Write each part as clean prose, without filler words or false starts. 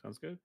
Sounds good.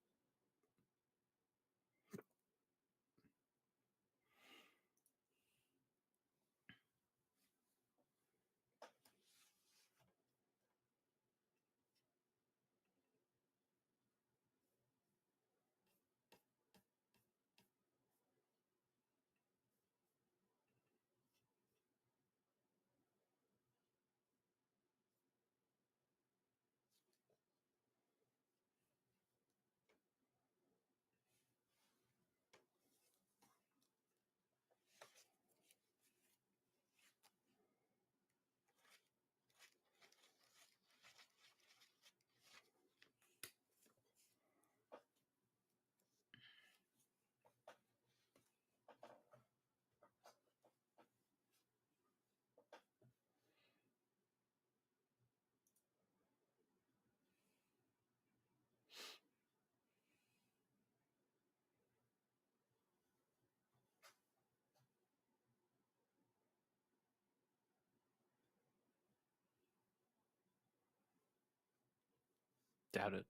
Doubt it.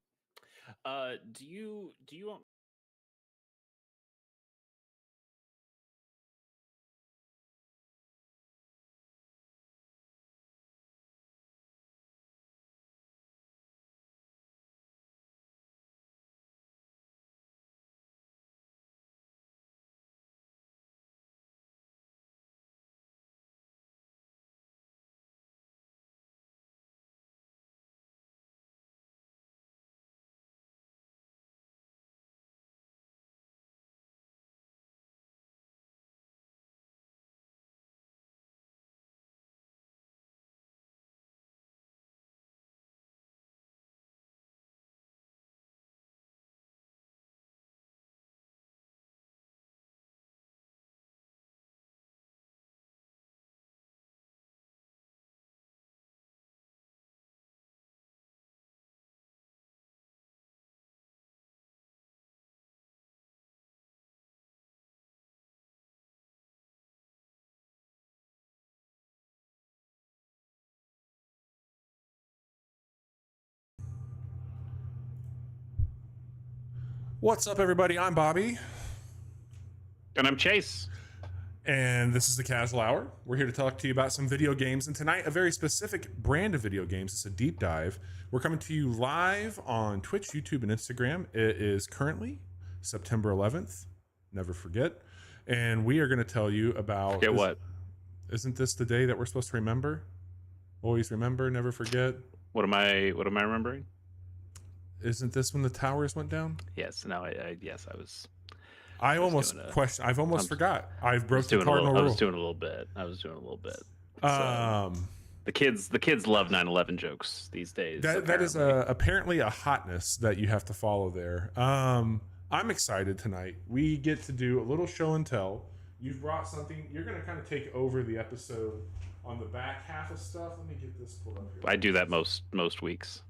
Do you want What's up, everybody? I'm Bobby. And I'm Chase. And this is the Casual Hour. We're here to talk to you about some video games. And tonight, a very specific brand of video games. It's a deep dive. We're coming to you live on Twitch, YouTube, and Instagram. It is currently September 11th. Never forget. And we are going to tell you about... Forget what? Isn't this the day that we're supposed to remember? Always remember, never forget. What am I remembering? Isn't this when the towers went down? Yes. No. Yes, I was. I've almost forgot. I've broke the cardinal rule. I was doing a little bit. The kids love 9/11 jokes these days. That is apparently a hotness that you have to follow there. I'm excited tonight. We get to do a little show and tell. You've brought something. You're going to kind of take over the episode on the back half of stuff. Let me get this pulled up here. I do that most weeks.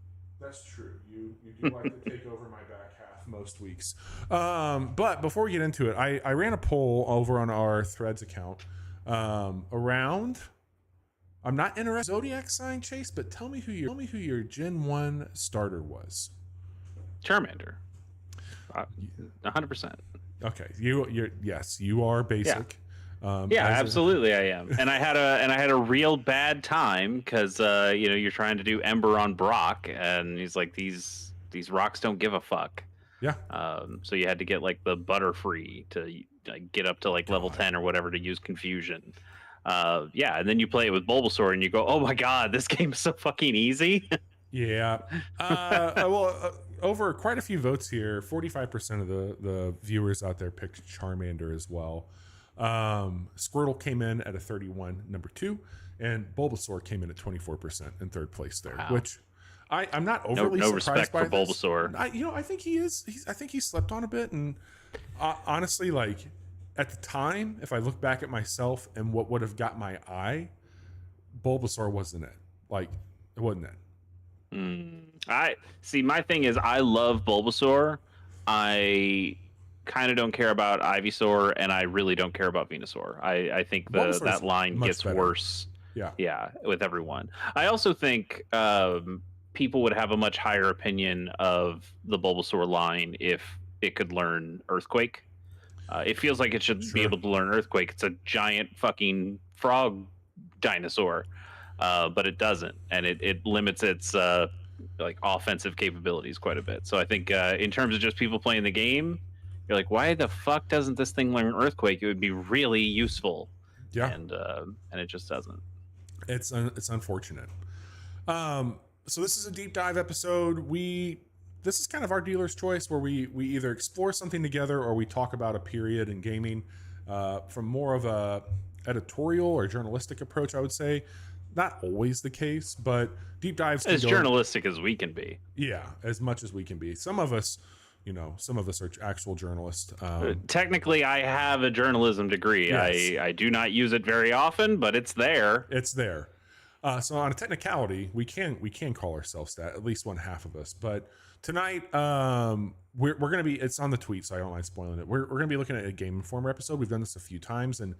That's true. You do like to take over my back half most weeks. But before we get into it, I ran a poll over on our Threads account around. I'm not interested in Zodiac sign, Chase, but tell me who your Gen 1 starter was. Charmander. 100%. Okay, you are basic. Yeah, absolutely, I am. And I had a real bad time because you're trying to do Ember on Brock, and he's like, these rocks don't give a fuck. Yeah. So you had to get like the Butterfree to get up to like level 10 or whatever to use Confusion. And then you play it with Bulbasaur, and you go, oh my god, this game is so fucking easy. Yeah. Over quite a few votes here, 45% of the viewers out there picked Charmander as well. Squirtle came in at a 31, number 2, and Bulbasaur came in at 24% in third place there. Wow. Which I'm not overly no surprised respect by for Bulbasaur. I think he is. I think he slept on a bit, and honestly, like at the time, if I look back at myself and what would have got my eye, Bulbasaur wasn't it. Like it wasn't it. I see. My thing is, I love Bulbasaur. I kind of don't care about Ivysaur, and I really don't care about Venusaur. I think that line gets better. Worse. Yeah, with everyone. I also think people would have a much higher opinion of the Bulbasaur line if it could learn Earthquake. It feels like it should be able to learn Earthquake. It's a giant fucking frog dinosaur, but it doesn't, and it limits its like offensive capabilities quite a bit. So I think in terms of just people playing the game, you're like, why the fuck doesn't this thing learn Earthquake? It would be really useful. Yeah, and it just doesn't. It's unfortunate. So this is a deep dive episode. This is kind of our dealer's choice, where we either explore something together or we talk about a period in gaming from more of a editorial or journalistic approach, I would say. Not always the case, but deep dives as journalistic as we can be. Yeah, as much as we can be. Some of us are actual journalists. Technically, I have a journalism degree. Yes. I do not use it very often, but it's there. It's there. So on a technicality, we can call ourselves that, at least one half of us. But tonight, we're going to be, it's on the tweet, so I don't mind spoiling it. We're going to be looking at a Game Informer episode. We've done this a few times, and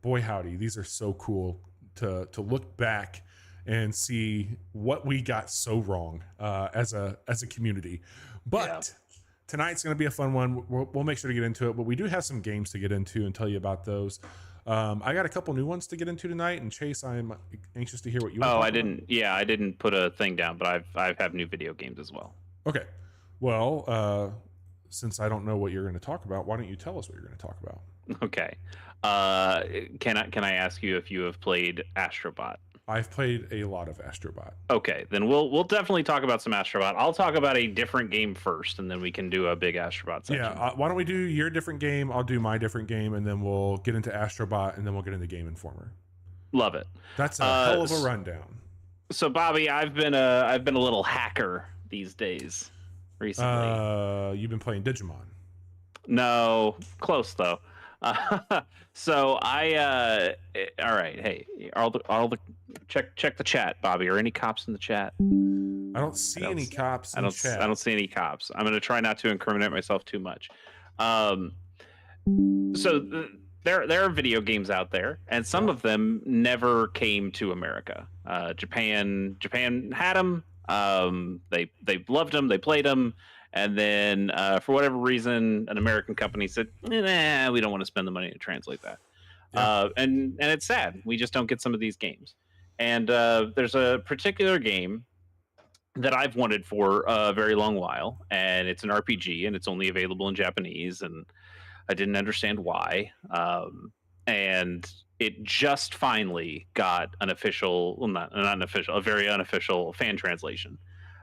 boy howdy, these are so cool to look back and see what we got so wrong as a community. But tonight's going to be a fun one. We'll make sure to get into it, but we do have some games to get into and tell you about those. I got a couple new ones to get into tonight, and Chase, I'm anxious to hear what you. I didn't put a thing down, but I have new video games as well. Okay, well, since I don't know what you're going to talk about, why don't you tell us what you're going to talk about? Okay, can I ask you if you have played Astro Bot? I've played a lot of Astro Bot. Okay, then we'll definitely talk about some Astro Bot. I'll talk about a different game first, and then we can do a big Astro Bot section. Yeah, why don't we do your different game? I'll do my different game, and then we'll get into Astro Bot, and then we'll get into Game Informer. Love it. That's a hell of a rundown. So, Bobby, I've been a little hacker these days recently. You've been playing Digimon. No, close though. So I all right, hey, all the check the chat, Bobby. Are any cops in the chat? I don't see any cops in the chat. I don't see any cops. I'm gonna try not to incriminate myself too much. So there are video games out there, and some of them never came to America. Japan had them. They loved them. They played them. And then, for whatever reason, an American company said, "Nah, we don't want to spend the money to translate that." Yeah. And it's sad. We just don't get some of these games. And there's a particular game that I've wanted for a very long while, and it's an RPG, and it's only available in Japanese, and I didn't understand why. And it just finally got an official, well, not an official, a very unofficial fan translation.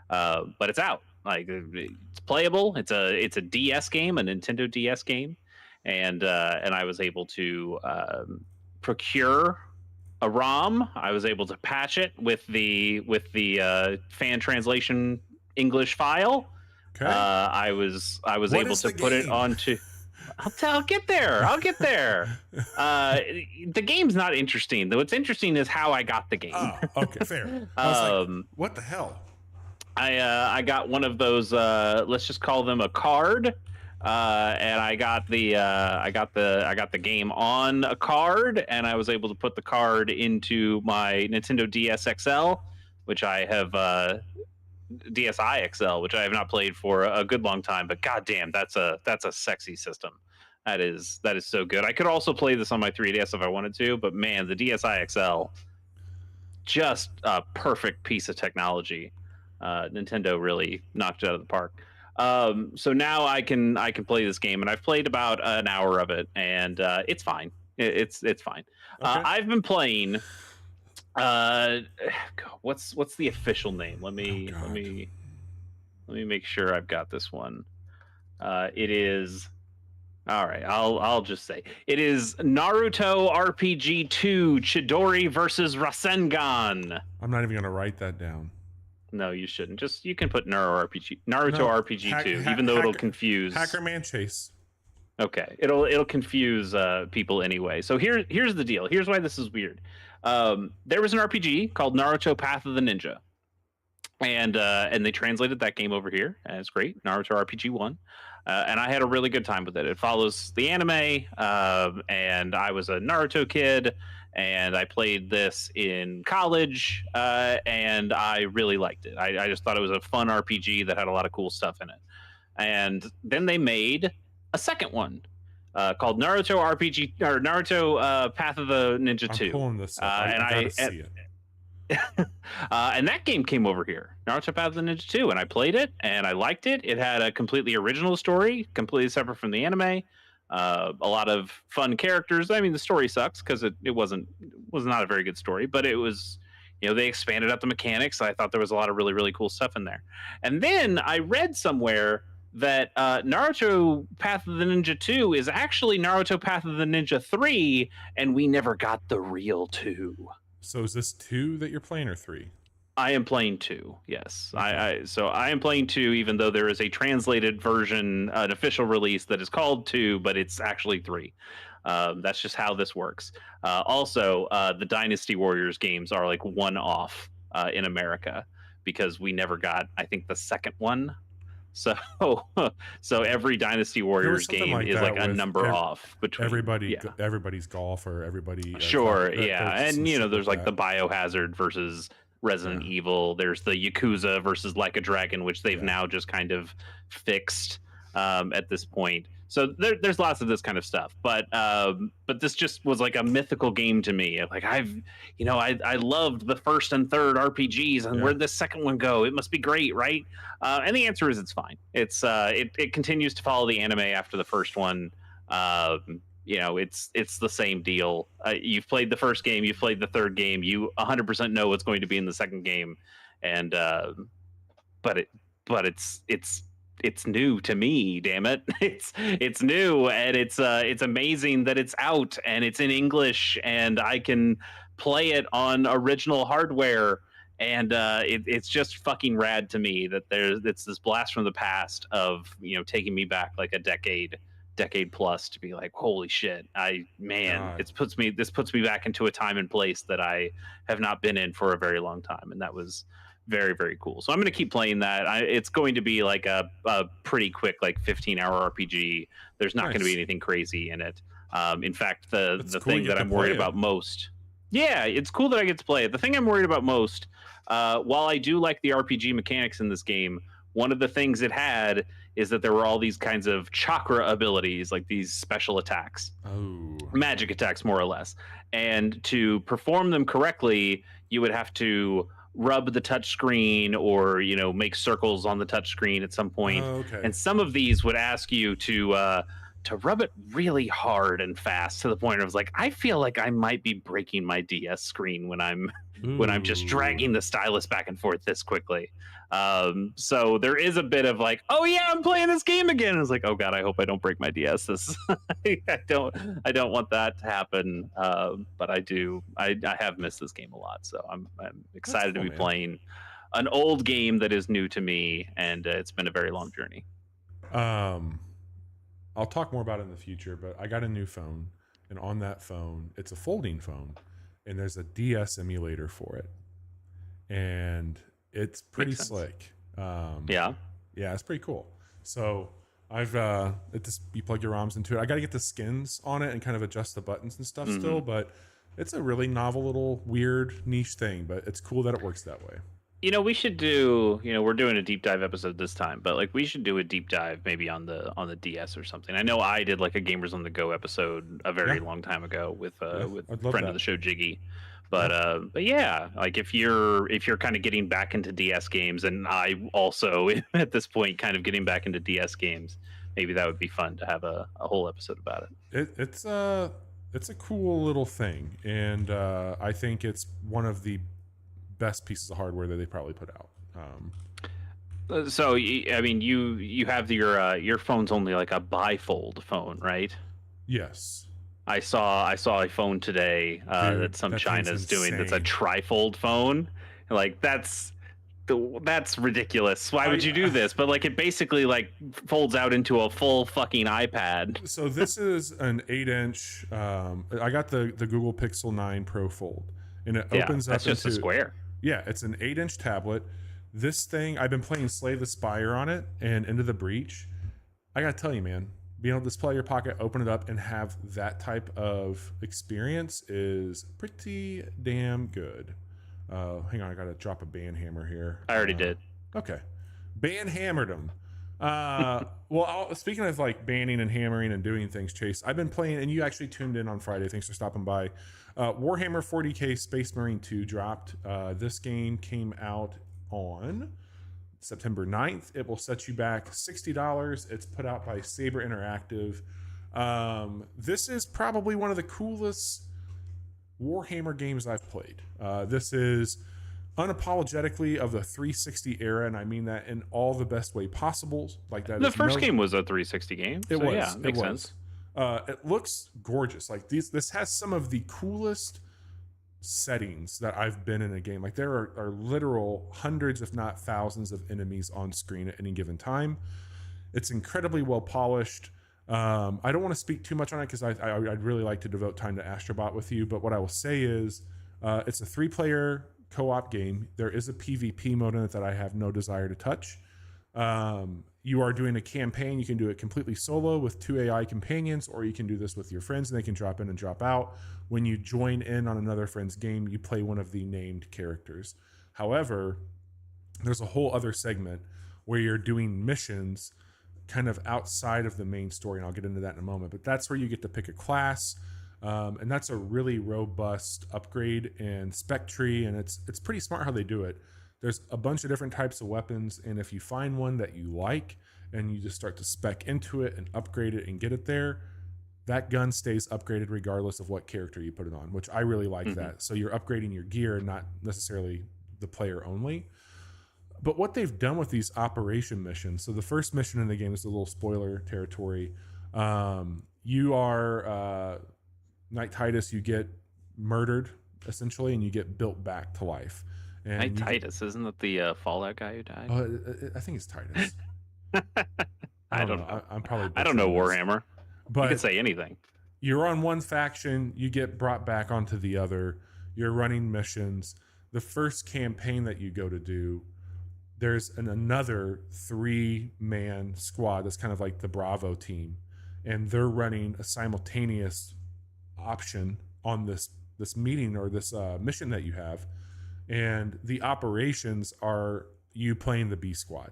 But it's out. Like, it's playable. It's a DS game, a Nintendo DS game, and I was able to procure a ROM. I was able to patch it with the fan translation English file. Okay. I was able to put it onto. I'll get there. The game's not interesting. What's interesting is how I got the game. Oh, okay, fair. I was like, what the hell? I got one of those. Let's just call them a card, and I got the game on a card, and I was able to put the card into my Nintendo DS XL, which I have DSi XL, which I have not played for a good long time. But goddamn, that's a sexy system. That is so good. I could also play this on my 3DS if I wanted to, but man, the DSi XL, just a perfect piece of technology. Nintendo really knocked it out of the park. So now I can play this game, and I've played about an hour of it, and it's fine. It's fine. Okay. I've been playing. What's the official name? Let me make sure I've got this one. It is. All right, I'll just say it is Naruto RPG 2 Chidori versus Rasengan. I'm not even gonna write that down. No, you shouldn't. You can put Naruto RPG 2, even though it'll confuse. Hackerman Chase. Okay, it'll confuse people anyway. So here's the deal. Here's why this is weird. There was an RPG called Naruto Path of the Ninja, and they translated that game over here, and it's great. Naruto RPG 1. and I had a really good time with it. It follows the anime, and I was a Naruto kid, and I played this in college, and I really liked it. I just thought it was a fun RPG that had a lot of cool stuff in it. And then they made a second one called Naruto RPG or Naruto Path of the Ninja I'm 2. pulling this up. I gotta see it. And that game came over here, Naruto Path of the Ninja 2, and I played it and I liked it. It had a completely original story, completely separate from the anime. A lot of fun characters. I mean, the story sucks because it was not a very good story, but it was, they expanded out the mechanics. I thought there was a lot of really, really cool stuff in there. And then I read somewhere that Naruto Path of the Ninja 2 is actually Naruto Path of the Ninja 3, and we never got the real 2. So is this 2 that you're playing or 3? I am playing 2. Yes, Okay. so I am playing 2, even though there is a translated version, an official release that is called 2, but it's actually 3. That's just how this works. Also, the Dynasty Warriors games are like one off in America because we never got, I think, the second one. So, so every Dynasty Warriors game is like a number off between everybody's golf or everybody. Sure, yeah, and there's like the Biohazard versus Resident Evil. There's the Yakuza versus Like a Dragon, which they've now just kind of fixed at this point. So there's lots of this kind of stuff, but this just was like a mythical game to me. Like I loved the first and third RPGs, and where'd this second one go? It must be great, right? And the answer is it's fine. It's it continues to follow the anime after the first one. It's the same deal. You've played the first game, you've played the third game, you 100% know what's going to be in the second game, and but it's new to me, damn it. It's new, and it's amazing that it's out and it's in English and I can play it on original hardware, and it's just fucking rad to me that it's this blast from the past of taking me back like a decade plus to be like, holy shit, this puts me back into a time and place that I have not been in for a very long time, and that was very, very cool. So I'm going to keep playing that. It's going to be like a pretty quick, like 15-hour RPG. There's not going to be anything crazy in it. In fact, the thing that I'm worried about most, it's cool that I get to play it. The thing I'm worried about most, while I do like the RPG mechanics in this game, one of the things it had is that there were all these kinds of chakra abilities, like these special attacks, magic attacks, more or less. And to perform them correctly, you would have to rub the touch screen or make circles on the touch screen at some point. And some of these would ask you to rub it really hard and fast to the point where I was like, I feel like I might be breaking my DS screen when I'm just dragging the stylus back and forth this quickly. So there is a bit of like, oh yeah, I'm playing this game again. I was like, oh god, I hope I don't break my DS. I don't want that to happen. But I do. I have missed this game a lot, so I'm excited to be playing an old game that is new to me, and it's been a very long journey. I'll talk more about it in the future, but I got a new phone, and on that phone, it's a folding phone, and there's a DS emulator for it, and it's pretty slick. It's pretty cool. So I've you plug your ROMs into it. I got to get the skins on it and kind of adjust the buttons and stuff still, but it's a really novel little weird niche thing, but it's cool that it works that way. We should do, we're doing a deep dive episode this time, but like we should do a deep dive maybe on the DS or something. I know I did like a Gamers on the Go episode a very long time ago with friend of the show Jiggy. But yeah, like if you're kind of getting back into DS games, and I also at this point kind of getting back into DS games, maybe that would be fun to have a whole episode about it. It's a cool little thing, and I think it's one of the best pieces of hardware that they probably put out. So I mean, you have your phone's only like a bifold phone, right? Yes. I saw a phone today that some China's doing that's a trifold phone. Like that's ridiculous. Why would you do this? But like it basically like folds out into a full fucking iPad. So this is an 8-inch. I got the Google Pixel 9 Pro Fold, and it opens up. That's just a square. Yeah, it's an 8-inch tablet. This thing, I've been playing Slay the Spire on it and Into the Breach. I gotta tell you, man, being able to display your pocket, open it up, and have that type of experience is pretty damn good. Hang on, I gotta drop a ban hammer here. I already did. Okay, ban hammered them. Well, speaking of like banning and hammering and doing things, Chase, I've been playing, and you actually tuned in on Friday. Thanks for stopping by. Warhammer 40k Space Marine 2 dropped. This game came out on September 9th. It will set you back $60. It's put out by Saber Interactive. This is probably one of the coolest Warhammer games I've played. This is unapologetically of the 360 era, and I mean that in all the best way possible. Like that. The first game was a 360 game. It was. Yeah, makes sense. It looks gorgeous. Like this has some of the coolest settings that I've been in a game. Like there are literal hundreds, if not thousands, of enemies on screen at any given time. It's incredibly well polished. I don't want to speak too much on it because I'd really like to devote time to Astro Bot with you. But what I will say is, it's a 3-player co-op game. There is a PvP mode in it that I have no desire to touch. You are doing a campaign. You can do it completely solo with 2 AI companions, or you can do this with your friends and they can drop in and drop out. When you join in on another friend's game, you play one of the named characters. However, there's a whole other segment where you're doing missions kind of outside of the main story, and I'll get into that in a moment. But that's where you get to pick a class, and that's a really robust upgrade and spec tree, and it's pretty smart how they do it. There's a bunch of different types of weapons, and if you find one that you like and you just start to spec into it and upgrade it and get it there, that gun stays upgraded regardless of what character you put it on, which I really like that. So you're upgrading your gear, not necessarily the player only. But what they've done with these operation missions, so the first mission in the game is a little spoiler territory. You are Knight Titus, you get murdered essentially, and you get built back to life. And Knight Titus, isn't that the Fallout guy who died? I think it's Titus. I don't know. I'm probably. I don't know Warhammer. But you can say anything. You're on one faction, you get brought back onto the other. You're running missions. The first campaign that you go to do, there's another 3-man squad that's kind of like the Bravo team, and they're running a simultaneous option on this meeting or this mission that you have. And the operations are you playing the B squad.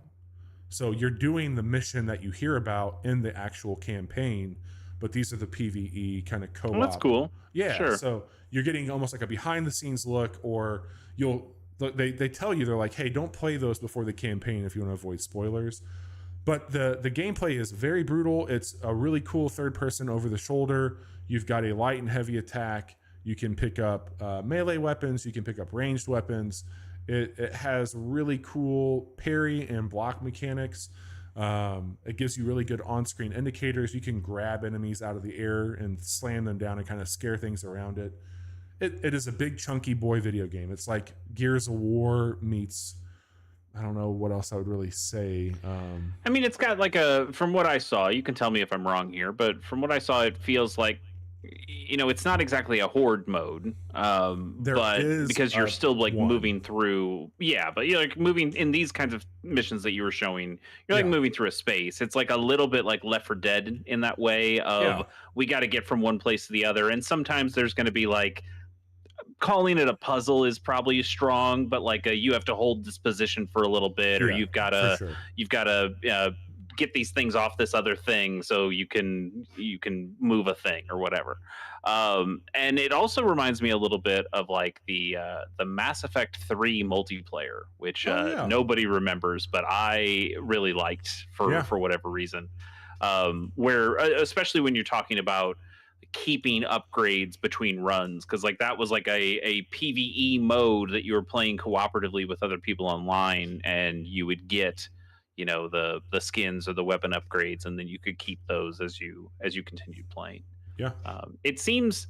So you're doing the mission that you hear about in the actual campaign, but these are the PvE kind of co-op. Well, that's cool. Yeah. Sure. So you're getting almost like a behind the scenes look, or they tell you, they're like, hey, don't play those before the campaign if you want to avoid spoilers. But the gameplay is very brutal. It's a really cool third person over the shoulder. You've got a light and heavy attack. You can pick up melee weapons. You can pick up ranged weapons. It has really cool parry and block mechanics. It gives you really good on-screen indicators. You can grab enemies out of the air and slam them down and kind of scare things around it. It is a big chunky boy video game. It's like Gears of War meets, I don't know what else I would really say. I mean, it's got like from what I saw, you can tell me if I'm wrong here, but from what I saw, it feels like, it's not exactly a horde mode, but because you're still like moving through, but you're like moving in these kinds of missions that you were showing, you're like moving through a space. It's like a little bit like Left 4 Dead in that way of we got to get from one place to the other. And sometimes there's going to be like, calling it a puzzle is probably strong, but like you have to hold this position for a little bit, or you've got to get these things off this other thing so you can move a thing or whatever. And it also reminds me a little bit of like the Mass Effect 3 multiplayer, which nobody remembers, but I really liked for whatever reason. Where especially when you're talking about keeping upgrades between runs, because like that was like a PvE mode that you were playing cooperatively with other people online, and you would get the skins or the weapon upgrades, and then you could keep those as you continued playing. It seems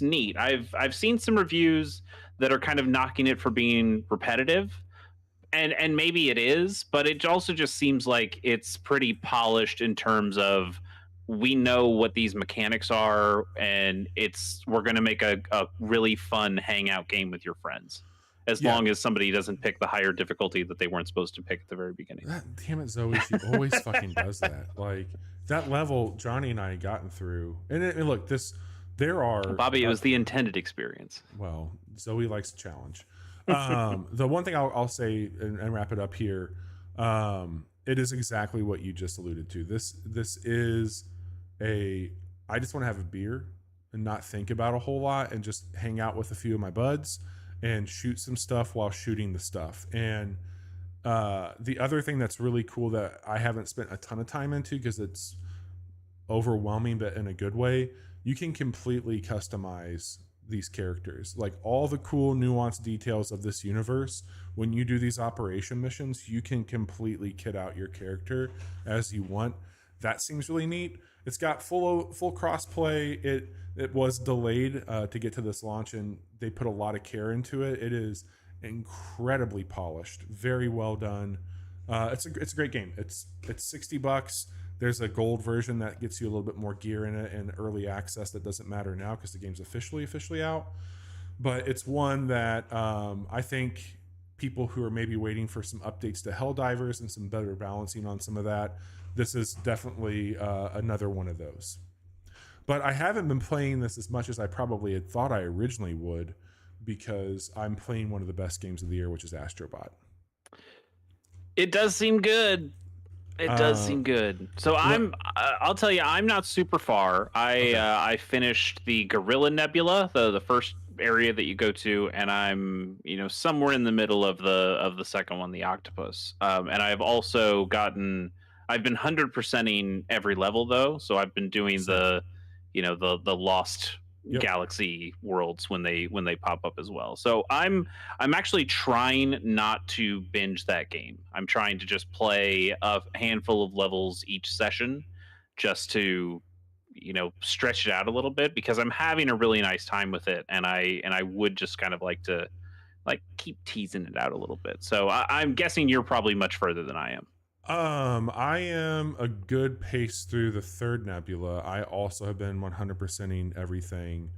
neat. I've seen some reviews that are kind of knocking it for being repetitive, and maybe it is, but it also just seems like it's pretty polished in terms of we know what these mechanics are, and we're going to make a really fun hangout game with your friends. as long as somebody doesn't pick the higher difficulty that they weren't supposed to pick at the very beginning. Damn it, Zoe, she always fucking does that. Like that level Johnny and I had gotten through, and look, there are Bobby, it was the intended experience. Well, Zoe likes a challenge. The one thing I'll say and wrap it up here, it is exactly what you just alluded to. This is I just want to have a beer and not think about a whole lot and just hang out with a few of my buds and shoot some stuff while shooting the stuff. And the other thing that's really cool that I haven't spent a ton of time into because it's overwhelming, but in a good way, you can completely customize these characters. Like all the cool nuanced details of this universe, when you do these operation missions, you can completely kit out your character as you want. That seems really neat. It's got full crossplay. It was delayed to get to this launch, and they put a lot of care into it. It is incredibly polished, very well done. It's a great game. It's $60. There's a gold version that gets you a little bit more gear in it, and early access that doesn't matter now because the game's officially out. But it's one that I think people who are maybe waiting for some updates to Helldivers and some better balancing on some of that, this is definitely another one of those. But I haven't been playing this as much as I probably had thought I originally would, because I'm playing one of the best games of the year, which is Astro Bot. It does seem good. It does seem good. So I'll tell you, I'm not super far. I finished the Gorilla Nebula, the first area that you go to, and I'm somewhere in the middle of the second one, the Octopus. And I've also I've been 100%ing every level though, so I've been doing the Lost Galaxy worlds when they pop up as well. So I'm actually trying not to binge that game. I'm trying to just play a handful of levels each session, just to stretch it out a little bit, because I'm having a really nice time with it, and I would just kind of like to keep teasing it out a little bit. So I'm guessing you're probably much further than I am. I am a good pace through the third nebula. I also have been 100%ing everything.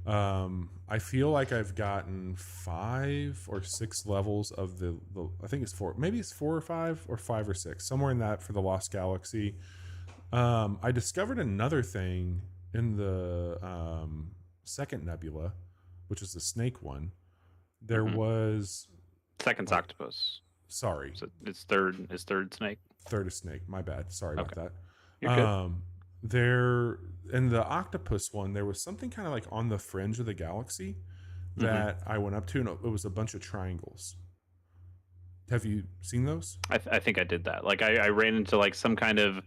I feel like I've gotten 5 or 6 levels of the I think it's 4, maybe it's 4 or 5 or 5 or 6, somewhere in that for the Lost Galaxy. I discovered another thing in the second nebula, which is the snake one. There was second's Octopus. Sorry. So it's third. Is third snake? Third is snake. My bad. Sorry about that. You're good. There in the Octopus one, there was something kind of like on the fringe of the galaxy that I went up to, and it was a bunch of triangles. Have you seen those? I think I did that. Like I ran into like some kind of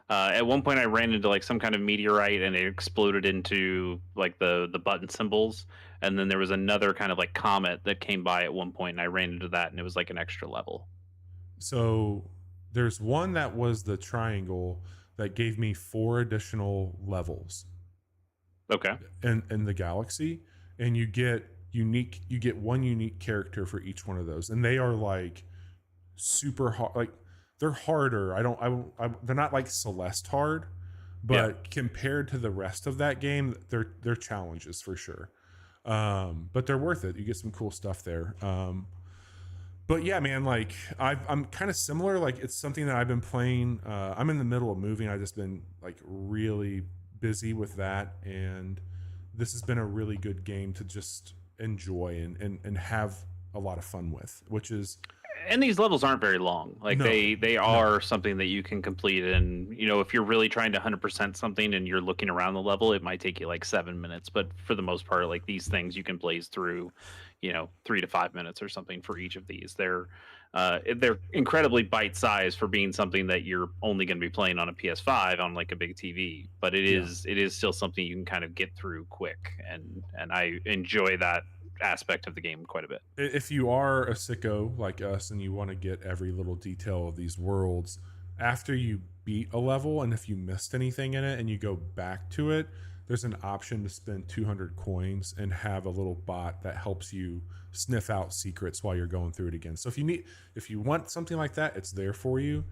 at one point I ran into like some kind of meteorite, and it exploded into like the button symbols. And then there was another kind of like comet that came by at one point, and I ran into that, and it was like an extra level. So there's one that was the triangle that gave me 4 additional levels. Okay. In the galaxy, and you get one unique character for each one of those, and they are like super hard. Like they're harder. They're not like Celeste hard, but compared to the rest of that game, they're challenges for sure. But they're worth it. You get some cool stuff there. But yeah, man, like I'm kind of similar. Like it's something that I've been playing. I'm in the middle of moving. I've just been like really busy with that, and this has been a really good game to just enjoy and have a lot of fun with, which is. And these levels aren't very long. Like they are something that you can complete. And, if you're really trying to 100% something and you're looking around the level, it might take you like 7 minutes. But for the most part, like these things you can blaze through, 3 to 5 minutes or something for each of these. They're incredibly bite sized for being something that you're only going to be playing on a PS5 on like a big TV. But it is still something you can kind of get through quick. And I enjoy that aspect of the game quite a bit. If you are a sicko like us and you want to get every little detail of these worlds, after you beat a level, and if you missed anything in it and you go back to it, there's an option to spend 200 coins and have a little bot that helps you sniff out secrets while you're going through it again. So if you want something like that, it's there for you.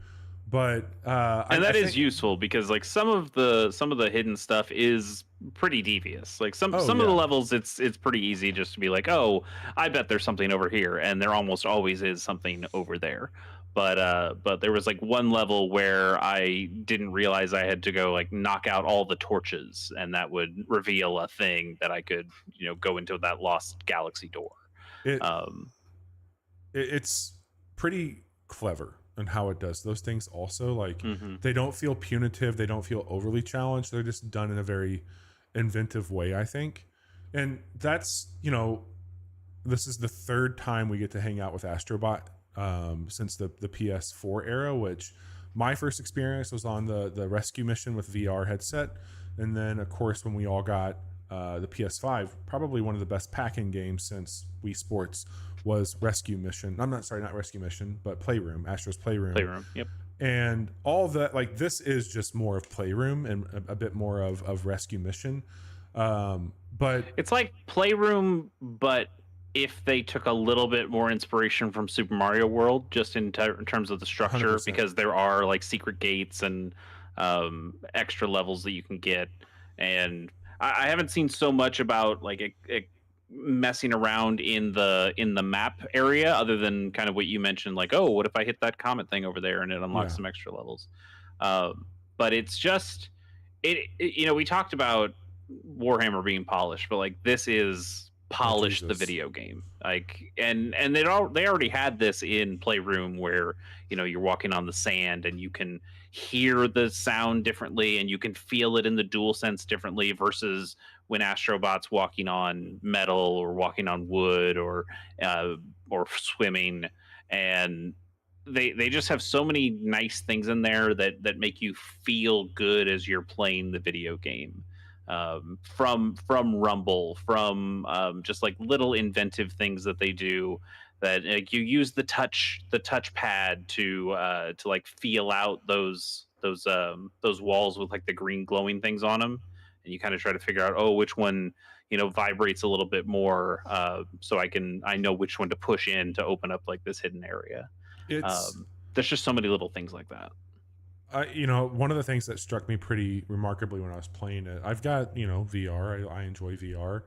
But that is useful, because like some of the hidden stuff is pretty devious. Like some Oh some of the yeah. levels, it's pretty easy just to be like, oh, I bet there's something over here, and there almost always is something over there. But there was like one level where I didn't realize I had to go like knock out all the torches, and that would reveal a thing that I could go into that lost galaxy door. It Um, it's pretty clever in how it does those things also. Like, mhm. they don't feel punitive, they don't feel overly challenged, they're just done in a very inventive way, I think. And that's, this is the third time we get to hang out with Astro Bot since the PS4 era, which my first experience was on the rescue mission with VR headset. And then of course when we all got the PS5, probably one of the best packing games since Wii Sports was Rescue Mission. I'm not sorry, not Rescue Mission, but Playroom, Astro's Playroom. Playroom. Yep. And all that, like, this is just more of Playroom and a bit more of Rescue Mission. But It's like Playroom, but if they took a little bit more inspiration from Super Mario World, just in terms of the structure, 100%. because there are like secret gates and extra levels that you can get. And I haven't seen so much about like messing around in the map area, other than kind of what you mentioned, like, oh, what if I hit that comet thing over there and it unlocks some extra levels. But it's just we talked about Warhammer being polished, but like this is polished the video game. Like, and they already had this in Playroom, where you're walking on the sand and you can hear the sound differently and you can feel it in the DualSense differently versus when Astrobot's walking on metal or walking on wood or swimming. And they just have so many nice things in there that make you feel good as you're playing the video game. From rumble, from just like little inventive things that they do, that like you use the touchpad to like feel out those walls with like the green glowing things on them, and you kind of try to figure out, oh, which one vibrates a little bit more, so I know which one to push in to open up like this hidden area. There's just so many little things like that. One of the things that struck me pretty remarkably when I was playing it, I've got, VR. I enjoy VR,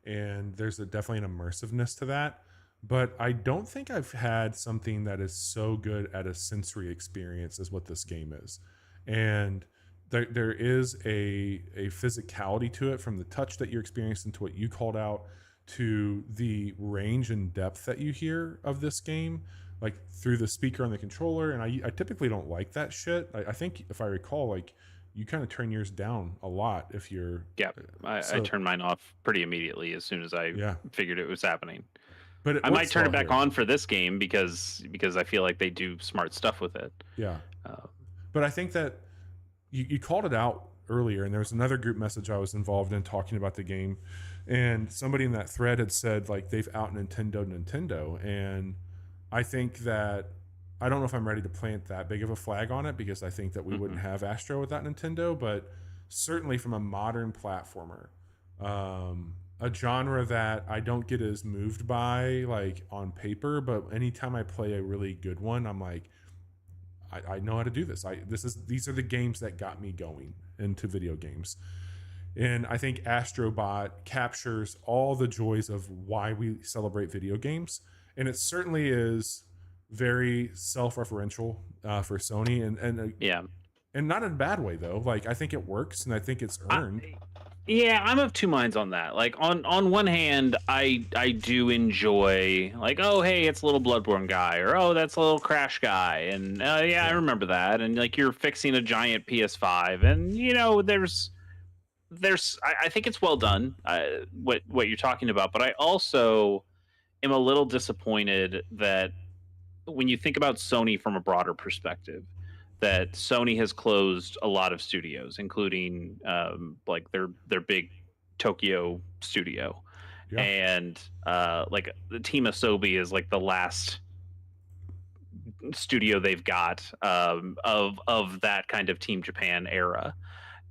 and there's definitely an immersiveness to that. But I don't think I've had something that is so good at a sensory experience as what this game is. And there is a physicality to it, from the touch that you're experiencing to what you called out, to the range and depth that you hear of this game, like through the speaker on the controller. And I typically don't like that shit. I think, if I recall, like, you kind of turn yours down a lot if you're... Yeah, I turned mine off pretty immediately as soon as I figured it was happening. But I might turn it back on for this game because I feel like they do smart stuff with it. Yeah. But I think that you called it out earlier, and there was another group message I was involved in talking about the game, and somebody in that thread had said, like, they've out Nintendo, and I think that, I don't know if I'm ready to plant that big of a flag on it, because I think that we wouldn't have Astro without Nintendo, but certainly from a modern platformer, a genre that I don't get as moved by, like, on paper, but anytime I play a really good one, I'm like, I know how to do this. These are the games that got me going into video games. And I think Astro Bot captures all the joys of why we celebrate video games. And it certainly is very self-referential for Sony, and not in a bad way though. Like, I think it works, and I think it's earned. I'm of two minds on that. Like, on one hand, I do enjoy, like, oh, hey, it's a little Bloodborne guy, or oh, that's a little Crash guy, and I remember that. And like, you're fixing a giant PS5, and there's I think it's well done, what you're talking about. But I also am a little disappointed that when you think about Sony from a broader perspective, that Sony has closed a lot of studios, including like their big Tokyo studio, and like the Team Asobi is like the last studio they've got of that kind of Team Japan era,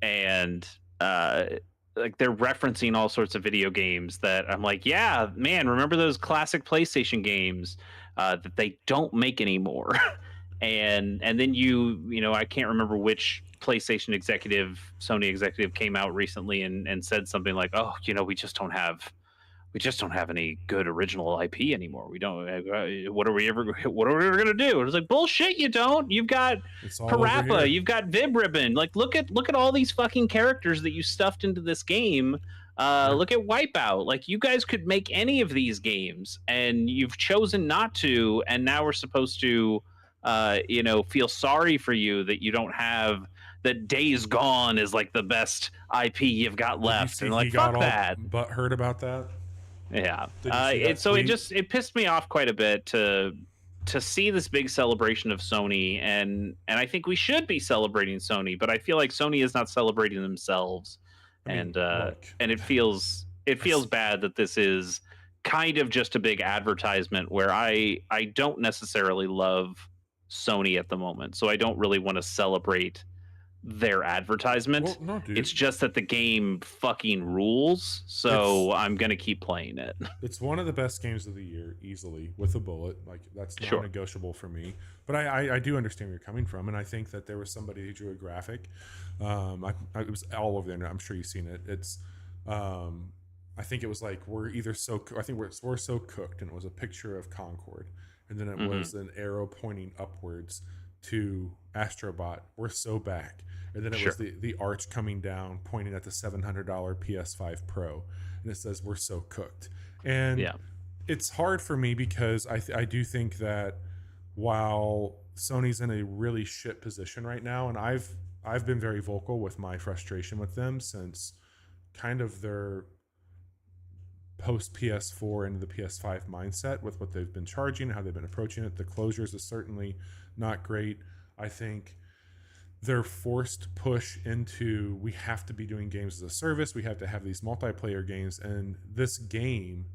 and like they're referencing all sorts of video games that I'm like, yeah, man, remember those classic PlayStation games that they don't make anymore. And then I can't remember which PlayStation executive, Sony executive came out recently and said something like, "Oh, we just don't have any good original IP anymore. We don't. What are we ever gonna do?" And it's like, bullshit. You don't. You've got It's all over here. Parappa. You've got Vib Ribbon. Like, look at all these fucking characters that you stuffed into this game. Look at Wipeout. Like, you guys could make any of these games, and you've chosen not to. And now we're supposed to, feel sorry for you that you don't have. That Days Gone is like the best IP you've got left, and like, fuck that. But heard about that? Yeah. Tweet? It pissed me off quite a bit to see this big celebration of Sony, and I think we should be celebrating Sony, but I feel like Sony is not celebrating themselves. And it feels bad that this is kind of just a big advertisement where I don't necessarily love Sony at the moment. So I don't really want to celebrate their advertisement. Well, no, dude. It's just that the game fucking rules, so I'm gonna keep playing it. It's one of the best games of the year, easily, with a bullet. Like, that's not Sure. negotiable for me. But I do understand where you're coming from, and I think that there was somebody who drew a graphic. It was all over the internet. I'm sure you've seen it. It's I think it was like, we're so cooked, and it was a picture of Concord, and then it was an arrow pointing upwards to Astro Bot. We're so back. And then it was the arch coming down, pointing at the $700 PS5 Pro, and it says, "We're so cooked." And it's hard for me because I do think that while Sony's in a really shit position right now, and I've been very vocal with my frustration with them since kind of their post PS4 into the PS5 mindset with what they've been charging, how they've been approaching it. The closures is certainly not great. I think their forced push into, we have to be doing games as a service, we have to have these multiplayer games, and this game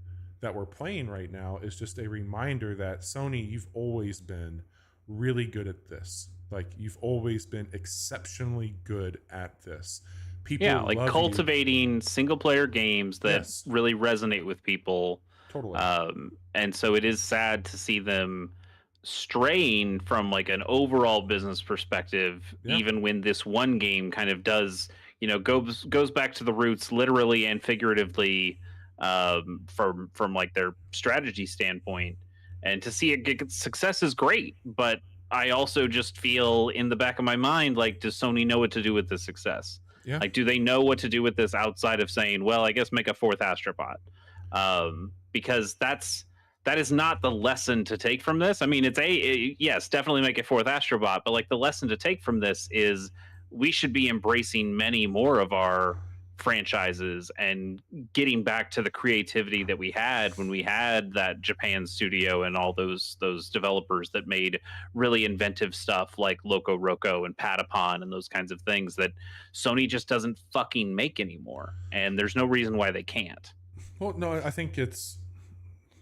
that we're playing right now is just a reminder that Sony, you've always been really good at this. Like, you've always been exceptionally good at this. People like cultivating single player games that really resonate with people. Totally. And so it is sad to see them straying from like an overall business perspective, even when this one game kind of does, goes back to the roots, literally and figuratively, from like their strategy standpoint. And to see it get success is great, but I also just feel in the back of my mind, like, does Sony know what to do with this success? Yeah. Like, do they know what to do with this outside of saying, well, I guess make a fourth Astro Bot? Because that is not the lesson to take from this. I mean, yes, definitely make a fourth Astro Bot, but like, the lesson to take from this is we should be embracing many more of our franchises and getting back to the creativity that we had when we had that Japan studio and all those developers that made really inventive stuff like Loco Roco and Patapon and those kinds of things that Sony just doesn't fucking make anymore. And there's no reason why they can't. Well, no, I think this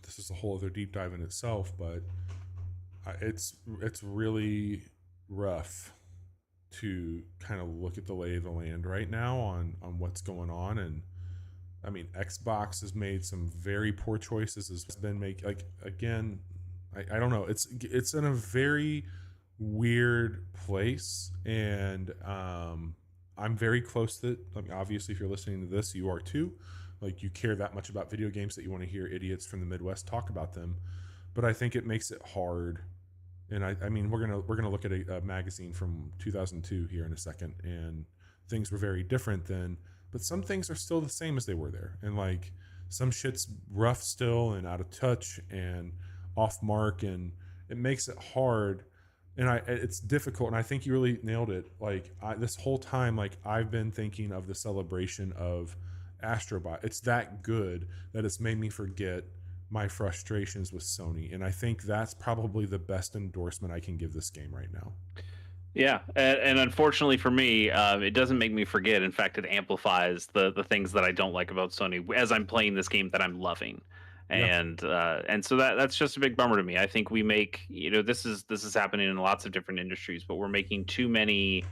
is a whole other deep dive in itself, but it's really rough to kind of look at the lay of the land right now on what's going on. And I mean, Xbox has made some very poor choices, has been I don't know, it's in a very weird place, and I'm very close to it. I mean, obviously, if you're listening to this, you are too. Like, you care that much about video games that you want to hear idiots from the Midwest talk about them. But I think it makes it hard. And I mean, we're gonna look at a magazine from 2002 here in a second, and things were very different then. But some things are still the same as they were there, and like, some shit's rough still and out of touch and off mark, and it makes it hard. And it's difficult. And I think you really nailed it. Like, this whole time, like, I've been thinking of the celebration of Astro Bot. It's that good that it's made me forget my frustrations with Sony, and I think that's probably the best endorsement I can give this game right now. Yeah, and unfortunately for me, it doesn't make me forget. In fact, it amplifies the things that I don't like about Sony as I'm playing this game that I'm loving, and so that's just a big bummer to me. I think we make, this is happening in lots of different industries, but we're making too many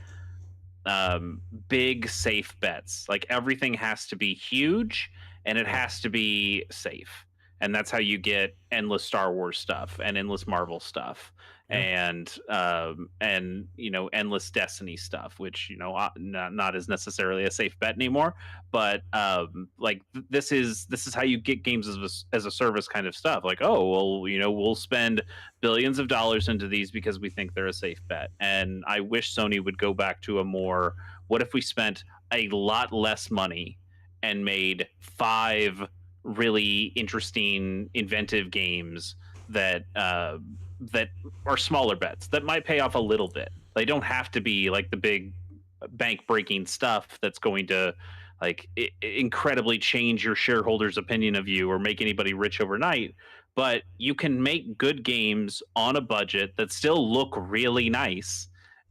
big safe bets. Like, everything has to be huge and it has to be safe. And that's how you get endless Star Wars stuff and endless Marvel stuff Yeah. and endless Destiny stuff, which not as necessarily a safe bet anymore. But like this is how you get games as a service kind of stuff. Like, oh well, we'll spend billions of dollars into these because we think they're a safe bet. And I wish Sony would go back to a more, what if we spent a lot less money and made 5 really interesting, inventive games that that are smaller bets that might pay off a little bit. They don't have to be like the big bank breaking stuff that's going to like incredibly change your shareholders' opinion of you or make anybody rich overnight. But you can make good games on a budget that still look really nice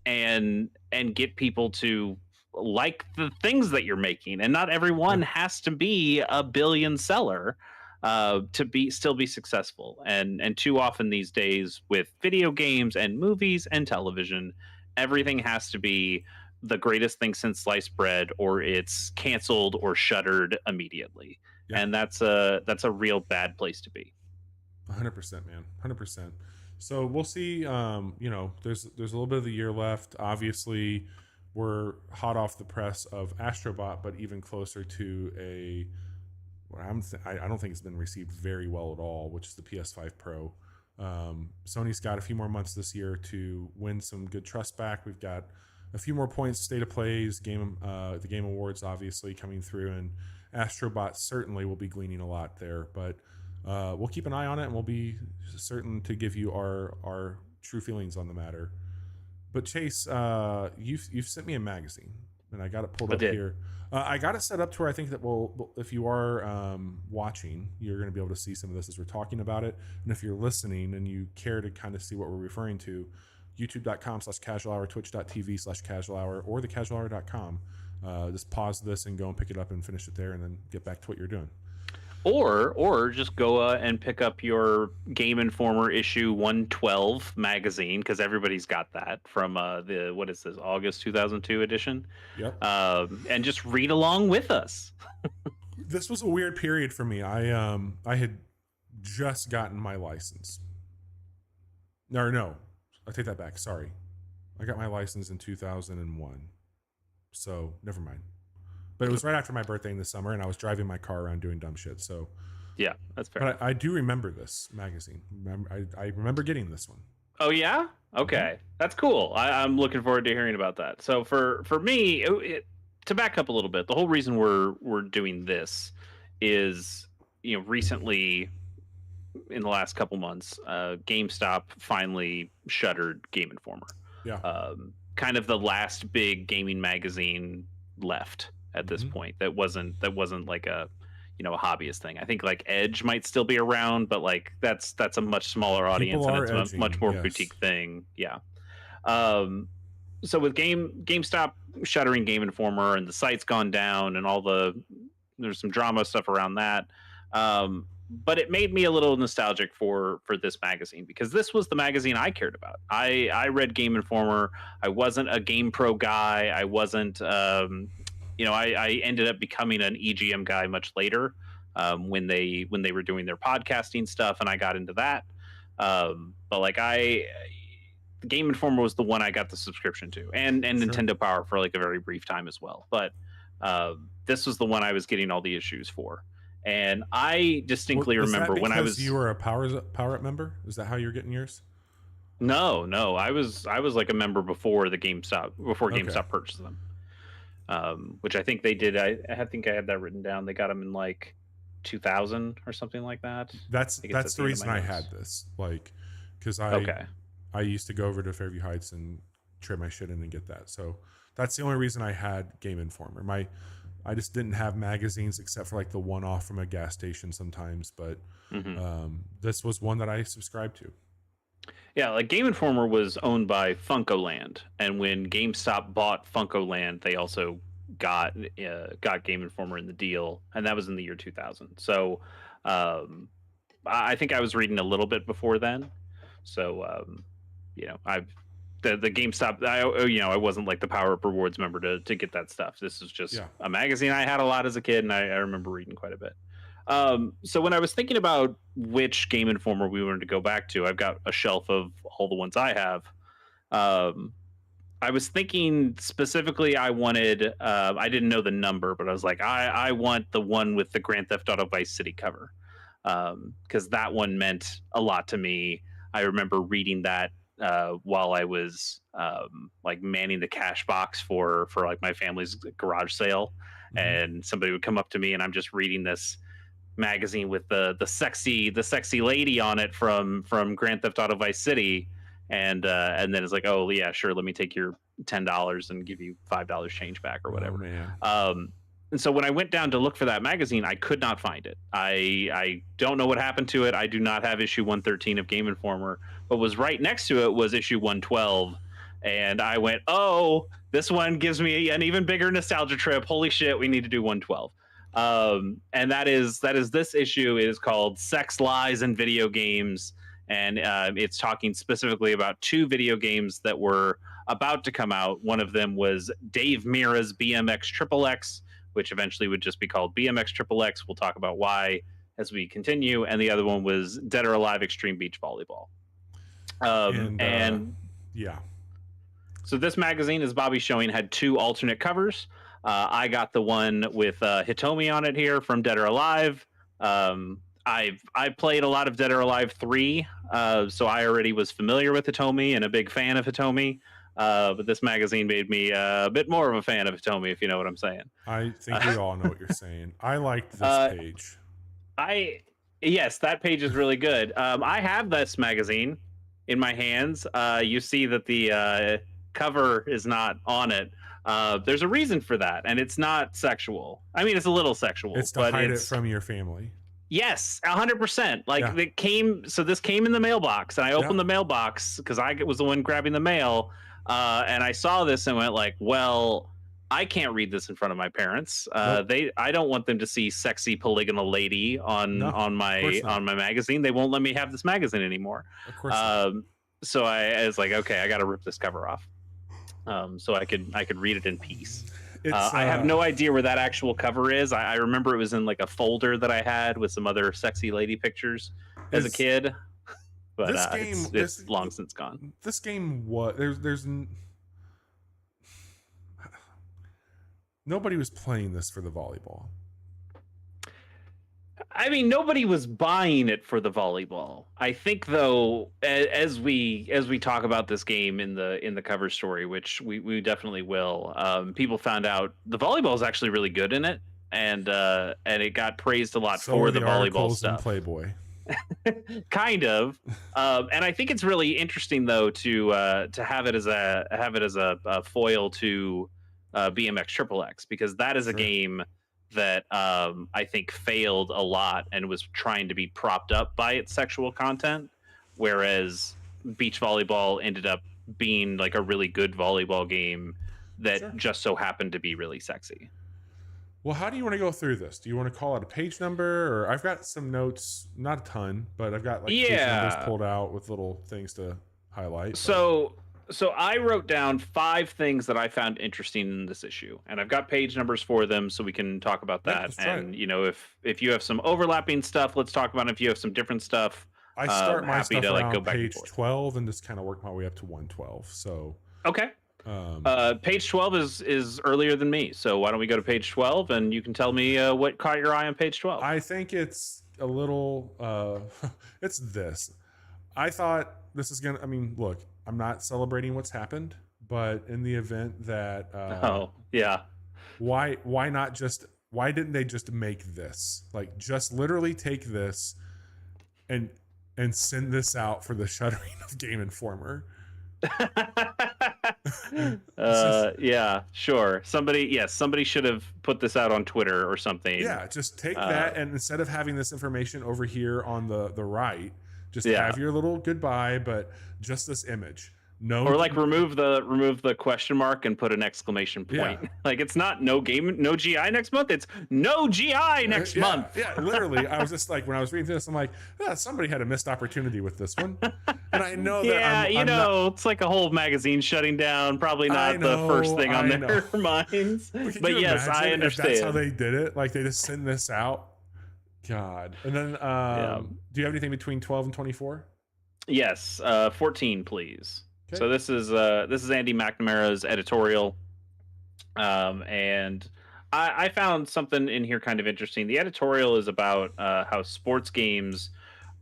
and get people to like the things that you're making. And not everyone has to be a billion seller to still be successful. And too often these days with video games and movies and television, everything has to be the greatest thing since sliced bread, or it's canceled or shuttered immediately. Yeah. And that's a real bad place to be. 100%, man. 100%. So we'll see. There's a little bit of the year left. Obviously, we're hot off the press of Astro Bot, but even closer to I don't think it's been received very well at all, which is the PS5 Pro. Sony's got a few more months this year to win some good trust back. We've got a few more points, state of plays, the Game Awards obviously coming through, and Astro Bot certainly will be gleaning a lot there. But we'll keep an eye on it, and we'll be certain to give you our true feelings on the matter. But Chase, you've sent me a magazine, and I got it pulled up here. I got it set up to where I think that if you are watching, you're going to be able to see some of this as we're talking about it. And if you're listening and you care to kind of see what we're referring to, youtube.com/casual hour, twitch.tv/casual hour, or thecasualhour.com. Just pause this and go and pick it up and finish it there, and then get back to what you're doing. Or just go and pick up your Game Informer issue 112 magazine, because everybody's got that from the August 2002 edition. Yep. And just read along with us. This was a weird period for me. I had just gotten my license. No, I take that back. Sorry, I got my license in 2001. So never mind. But it was right after my birthday in the summer, and I was driving my car around doing dumb shit. So, yeah, that's fair. But I do remember this magazine. I remember getting this one. Oh yeah, okay, That's cool. I'm looking forward to hearing about that. So for me, to back up a little bit, the whole reason we're doing this is recently in the last couple months, GameStop finally shuttered Game Informer. Yeah. Kind of the last big gaming magazine left at this point that wasn't like a hobbyist thing. I think like Edge might still be around, but like that's a much smaller audience and it's a much more boutique thing. Yeah. So with GameStop shuttering Game Informer and the site's gone down and there's some drama stuff around that. But it made me a little nostalgic for this magazine, because this was the magazine I cared about. I read Game Informer. I wasn't a Game Pro guy. I wasn't I ended up becoming an EGM guy much later, when they were doing their podcasting stuff, and I got into that. But like Game Informer was the one I got the subscription to, and sure. Nintendo Power for like a very brief time as well. But this was the one I was getting all the issues for. And I distinctly remember when I was. You were a Power Up member? Is that how you're getting yours? No. I was like a member before GameStop purchased them. Which I think they did. I think I had that written down. They got them in like 2000 or something like that. That's the reason I had this. Like, because I used to go over to Fairview Heights and trade my shit in and get that. So that's the only reason I had Game Informer. I just didn't have magazines except for like the one-off from a gas station sometimes. But this was one that I subscribed to. Yeah, like Game Informer was owned by Funkoland, and when GameStop bought Funkoland, they also got Game Informer in the deal, and that was in the year 2000. So I think I was reading a little bit before then. So the GameStop, I wasn't like the Power Up Rewards member to get that stuff. This is just a magazine I had a lot as a kid, and I remember reading quite a bit. So when I was thinking about which Game Informer we wanted to go back to, I've got a shelf of all the ones I have. Um, I was thinking specifically, I wanted. I didn't know the number, but I was like, I want the one with the Grand Theft Auto Vice City cover, because that one meant a lot to me. I remember reading that while I was like manning the cash box for like my family's garage sale, and somebody would come up to me, and I'm just reading this magazine with the sexy lady on it from Grand Theft Auto Vice City, and then it's like, oh yeah, sure, let me take your $10 and give you $5 change back or whatever. Oh, man. And so when I went down to look for that magazine, I could not find it. I don't know what happened to it. I do not have issue 113 of Game Informer, but was right next to it was issue 112. And I went, oh, this one gives me an even bigger nostalgia trip. Holy shit, we need to do 112. And that is this issue. It is called Sex, Lies, and Video Games. And it's talking specifically about two video games that were about to come out. One of them was Dave Mirra's BMX XXX, which eventually would just be called BMX XXX. We'll talk about why as we continue. And the other one was Dead or Alive Extreme Beach Volleyball. Yeah. So this magazine, as Bobby's showing, had two alternate covers. I got the one with Hitomi on it here from Dead or Alive. I played a lot of Dead or Alive 3, so I already was familiar with Hitomi and a big fan of Hitomi. But this magazine made me a bit more of a fan of Hitomi, if you know what I'm saying. I think we all know what you're saying. I liked this page. Yes, that page is really good. I have this magazine in my hands. You see that the cover is not on it. There's a reason for that, and it's not sexual. I mean, it's a little sexual. It's to hide it from your family. Yes, 100%. Like this came in the mailbox, and I opened the mailbox because I was the one grabbing the mail, and I saw this and went like, well, I can't read this in front of my parents. I don't want them to see sexy polygonal lady on my magazine. They won't let me have this magazine anymore. Of course not. So I was like, okay, I got to rip this cover off, so I could read it in peace. I have no idea where that actual cover is. I remember it was in like a folder that I had with some other sexy lady pictures as a kid, but it's long since gone. This game, nobody was playing this for the volleyball. I mean, nobody was buying it for the volleyball. I think, though, as we talk about this game in the cover story, which we definitely will, people found out the volleyball is actually really good in it, and it got praised a lot for the volleyball stuff. Playboy, kind of, and I think it's really interesting though to have it as a foil to BMX XXX, because that is a game that I think failed a lot and was trying to be propped up by its sexual content, whereas beach volleyball ended up being like a really good volleyball game that just so happened to be really sexy. Well, how do you want to go through this? Do you want to call it a page number? Or I've got some notes, not a ton, but I've got page numbers pulled out with little things to highlight. So I wrote down 5 things that I found interesting in this issue, and I've got page numbers for them so we can talk about that. And if you have some overlapping stuff, let's talk about it. If you have some different stuff, I start my stuff around go back page 12 and just kind of work my way up to 112. So okay. Page 12 is earlier than me, so why don't we go to page 12 and you can tell me what caught your eye on page 12. I think it's a little it's this. I thought this is gonna, I mean, look, I'm not celebrating what's happened, but in the event that why didn't they just make this? Like, just literally take this and send this out for the shuttering of Game Informer. Yeah, sure. Somebody should have put this out on Twitter or something. Yeah, just take that, and instead of having this information over here on the right, just have your little goodbye, but just this image. No, or like remove the question mark and put an exclamation point. Yeah. Like, it's not no GI next month. It's no GI next month. Yeah, literally. I was just like, when I was reading this, I'm like, somebody had a missed opportunity with this one. And I know that it's like a whole magazine shutting down. Probably not the first thing on their minds. But yes, I understand. If that's how they did it. Like, they just send this out. God. And then, Yeah. do you have anything between 12 and 24? Yes, 14, please. Okay. So this is Andy McNamara's editorial, and I found something in here kind of interesting. The editorial is about how sports games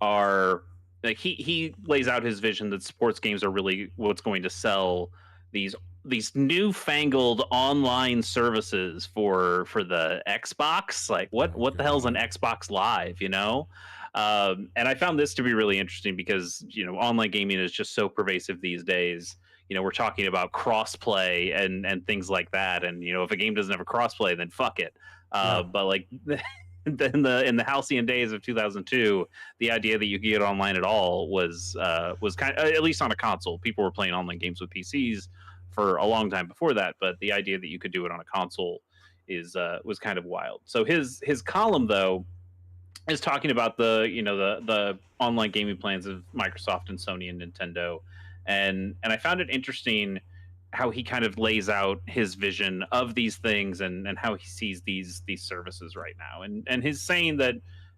are like he lays out his vision that sports games are really what's going to sell these these newfangled online services for the Xbox. Like Oh, what the hell's an God. Xbox Live, you know? And I found this to be really interesting because online gaming is just so pervasive these days. We're talking about crossplay and things like that. And if a game doesn't have a crossplay, then fuck it. Yeah. But like in the halcyon days of 2002, the idea that you could get online at all was kind of, at least on a console. People were playing online games with PCs for a long time before that, but the idea that you could do it on a console was kind of wild. So his column though is talking about the online gaming plans of Microsoft and Sony and Nintendo, and I found it interesting how he kind of lays out his vision of these things and how he sees these services right now, and he's saying that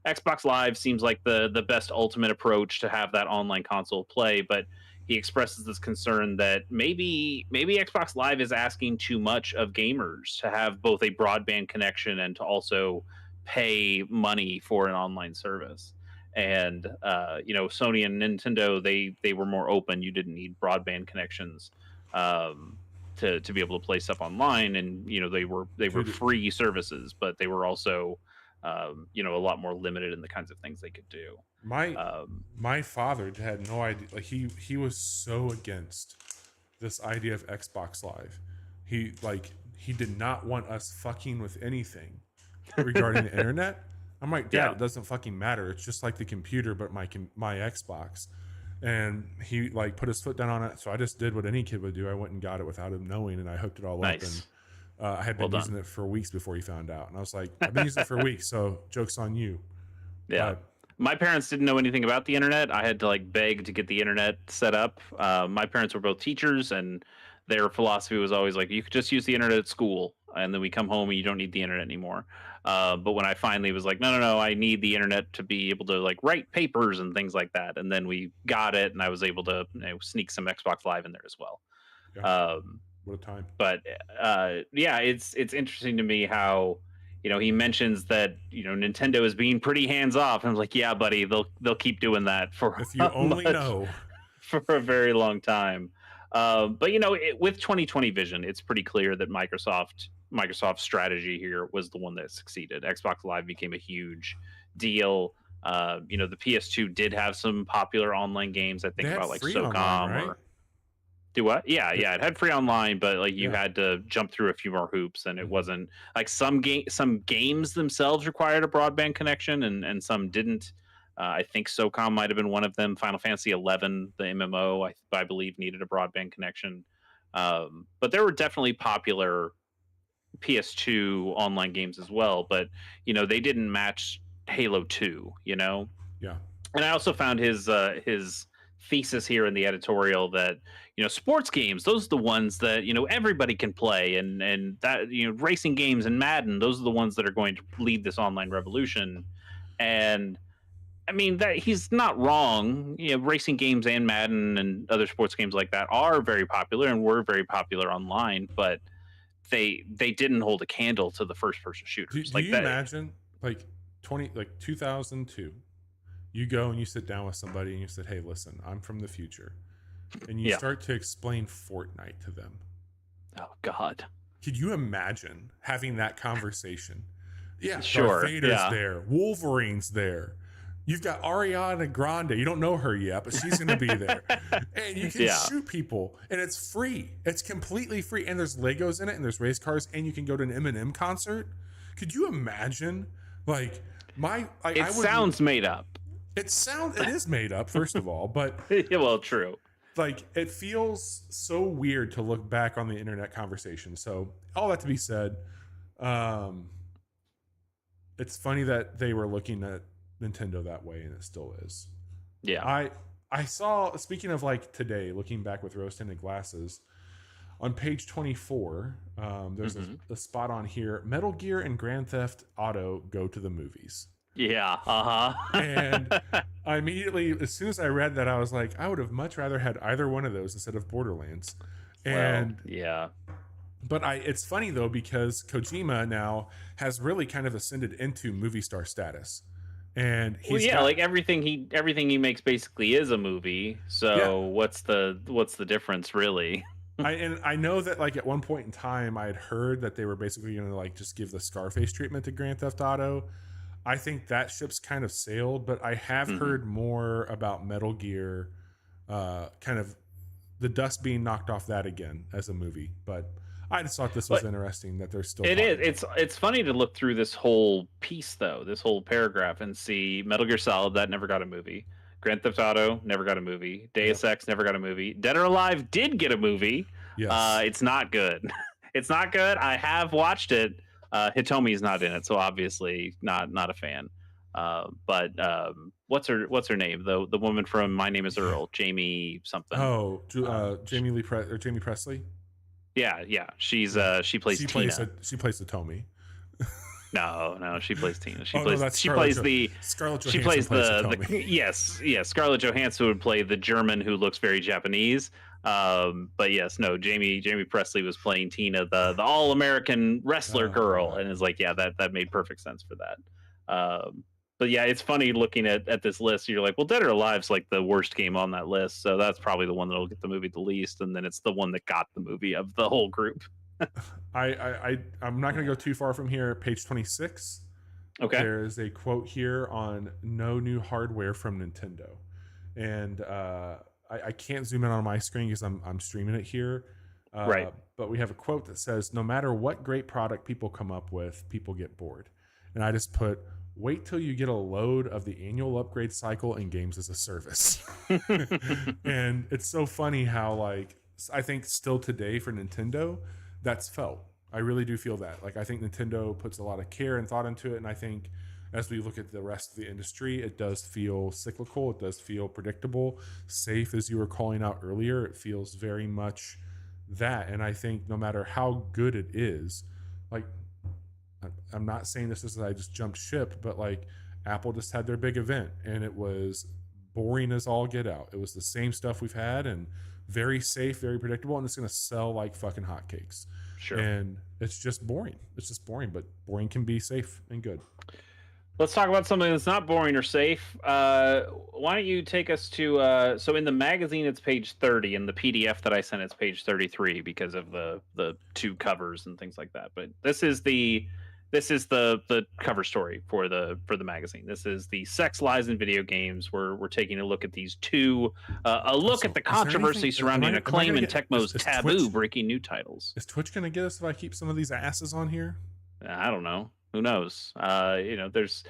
Xbox Live seems like the best ultimate approach to have that online console play, but he expresses this concern that maybe Xbox Live is asking too much of gamers to have both a broadband connection and to also pay money for an online service. And Sony and Nintendo, they were more open. You didn't need broadband connections to be able to play stuff online, and they were free services, but they were also a lot more limited in the kinds of things they could do. My father had no idea. Like he was so against this idea of Xbox Live. He did not want us fucking with anything regarding the internet. I'm like, Dad, it doesn't fucking matter. It's just like the computer, but my Xbox. And he put his foot down on it. So I just did what any kid would do. I went and got it without him knowing, and I hooked it all up. And I had been using it for weeks before he found out. And I was like, I've been using it for weeks, so joke's on you. Yeah. My parents didn't know anything about the internet. I had to beg to get the internet set up. My parents were both teachers, and their philosophy was always you could just use the internet at school, and then we come home and you don't need the internet anymore. But when I finally was like, no, I need the internet to be able to write papers and things like that, and then we got it, and I was able to sneak some Xbox Live in there as well. Yeah. What a time! But it's interesting to me how he mentions that Nintendo is being pretty hands off, and I'm like, yeah, buddy, they'll keep doing that for if you only know for a very long time. But with 2020 vision, it's pretty clear that Microsoft's strategy here was the one that succeeded. Xbox Live became a huge deal. The PS2 did have some popular online games. I think about SOCOM online, right? or do what? Yeah, it had free online, but you had to jump through a few more hoops, and it wasn't some games themselves required a broadband connection, and some didn't. I think SOCOM might have been one of them. Final Fantasy 11, the MMO, I believe, needed a broadband connection. But there were definitely popular PS2 online games as well, but they didn't match Halo 2. Yeah. And I also found his thesis here in the editorial that sports games, those are the ones that everybody can play, and that racing games and Madden, those are the ones that are going to lead this online revolution. And I mean, that he's not wrong. Racing games and Madden and other sports games like that are very popular and were very popular online, but they didn't hold a candle to the first person shooters. Do you imagine 2002? You go and you sit down with somebody and you said, "Hey, listen, I'm from the future," and you start to explain Fortnite to them. Oh God! Could you imagine having that conversation? Yeah, sure. Darth Vader's there, Wolverine's there. You've got Ariana Grande. You don't know her yet, but she's going to be there. And you can shoot people, and it's free. It's completely free. And there's Legos in it, and there's race cars, and you can go to an Eminem concert. Could you imagine? It sounds made up. It is made up, first of all, but well, true. It feels so weird to look back on the internet conversation. So all that to be said, it's funny that they were looking at Nintendo that way, and it still is. Yeah. I saw, speaking of today, looking back with rose-tinted glasses, on page 24, there's a spot on here, Metal Gear and Grand Theft Auto go to the movies. Yeah. And Uh-huh. I immediately, as soon as I read that, I was like, I would have much rather had either one of those instead of Borderlands. Well, And yeah. but it's funny though, because Kojima now has really kind of ascended into movie star status, and Well, he's yeah, got, like everything he makes basically is a movie. yeah. So what's the difference really? I know that like at one point in time I had heard that they were basically going to like just give the Scarface treatment to Grand Theft Auto. I think that ship's kind of sailed, but I have Hmm. heard more about Metal Gear, kind of the dust being knocked off that again as a movie. But I just thought this was But interesting that they're still it is. talking about It's funny to look through this whole piece though, this whole paragraph, and see Metal Gear Solid that never got a movie. Grand Theft Auto never got a movie. it. Deus Yep. Ex never got a movie. Dead or Alive did get a movie. Yes. It's not good. It's not good. I have watched it. Hitomi's not in it, so obviously not a fan. But what's her name? The woman from My Name Is Earl, Jamie something. Oh, Uh, Jamie Presley. yeah. Yeah. She plays Tina. She plays the Tommy. No, she plays Tina. Oh no, that's She plays Scarlett she Johansson plays plays the the Tommy. yes. Scarlett Johansson would play the German who looks very Japanese. But yes, no, Jamie Presley was playing Tina, the all American wrestler Oh girl, god. and it's like, yeah, that made perfect sense for that. But yeah, it's funny looking at this list. You're like, well, Dead or Alive's like the worst game on that list, so that's probably the one that'll get the movie the least, and then it's the one that got the movie of the whole group. I'm not going to go too far from here. Page 26. Okay, There is a quote here on no new hardware from Nintendo, and I can't zoom in on my screen because I'm streaming it here. right. But we have a quote that says, "No matter what great product people come up with, people get bored." And I just put, "Wait till you get a load of the annual upgrade cycle in games as a service." And it's so funny how like I think still today for Nintendo, that's felt. I really do feel that. Like I think Nintendo puts a lot of care and thought into it, and I think as we look at the rest of the industry, it does feel cyclical. It does feel predictable, safe, as you were calling out earlier. It feels very much that, and I think no matter how good it is, like I'm not saying this is I just jumped ship, but like Apple just had their big event, and it was boring as all get out. It was the same stuff we've had, and very safe, very predictable, and it's going to sell like fucking hotcakes. Sure. And it's just boring. It's just boring, but boring can be safe and good. Let's talk about something that's not boring or safe. Why don't you take us to so in the magazine it's page 30, and the PDF that I sent it's page 33 because of the two covers and things like that. But this is the cover story for the magazine. This is the sex, lies, and video games. We're taking a look at these two. A look So, at the is there controversy anything? surrounding Am I Acclaim gonna and get? Tecmo's Is Taboo Twitch? breaking new titles. Is Twitch gonna get us if I keep some of these asses on here? I don't know. Who knows? There's.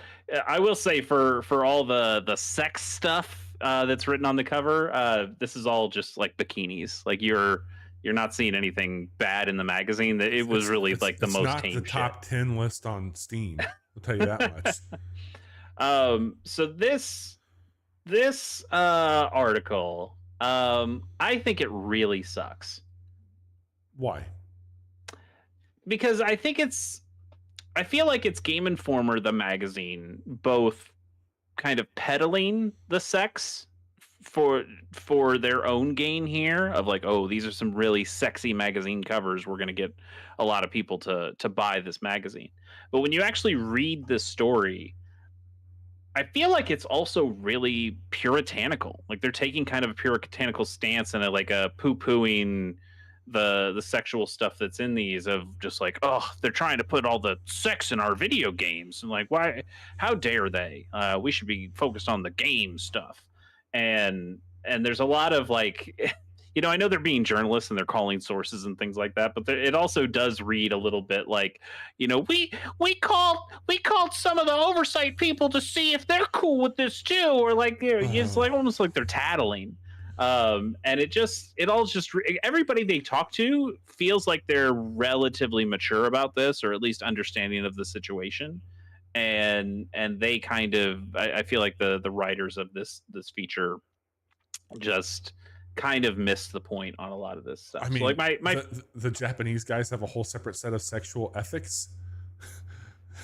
I will say for all the sex stuff that's written on the cover, this is all just like bikinis. Like you're not seeing anything bad in the magazine. That it was really like the it's most not tame the top shit. 10 list on Steam. I'll tell you that much. So this article, I think it really sucks Why? because I feel like it's Game Informer, the magazine, both kind of peddling the sex for their own gain here of like, oh, these are some really sexy magazine covers. We're going to get a lot of people to buy this magazine. But when you actually read this story, I feel like it's also really puritanical. Like they're taking kind of a puritanical stance and like a poo-pooing the sexual stuff that's in these of just like, oh, they're trying to put all the sex in our video games, and like, why, how dare they, we should be focused on the game stuff. And there's a lot of like I know they're being journalists and they're calling sources and things like that, but it also does read a little bit like, we called some of the oversight people to see if they're cool with this too, or like it's like almost like they're tattling. And it all just everybody they talk to feels like they're relatively mature about this, or at least understanding of the situation. And they kind of, I feel like the writers of this feature just kind of missed the point on a lot of this stuff. I mean, So like my the Japanese guys have a whole separate set of sexual ethics.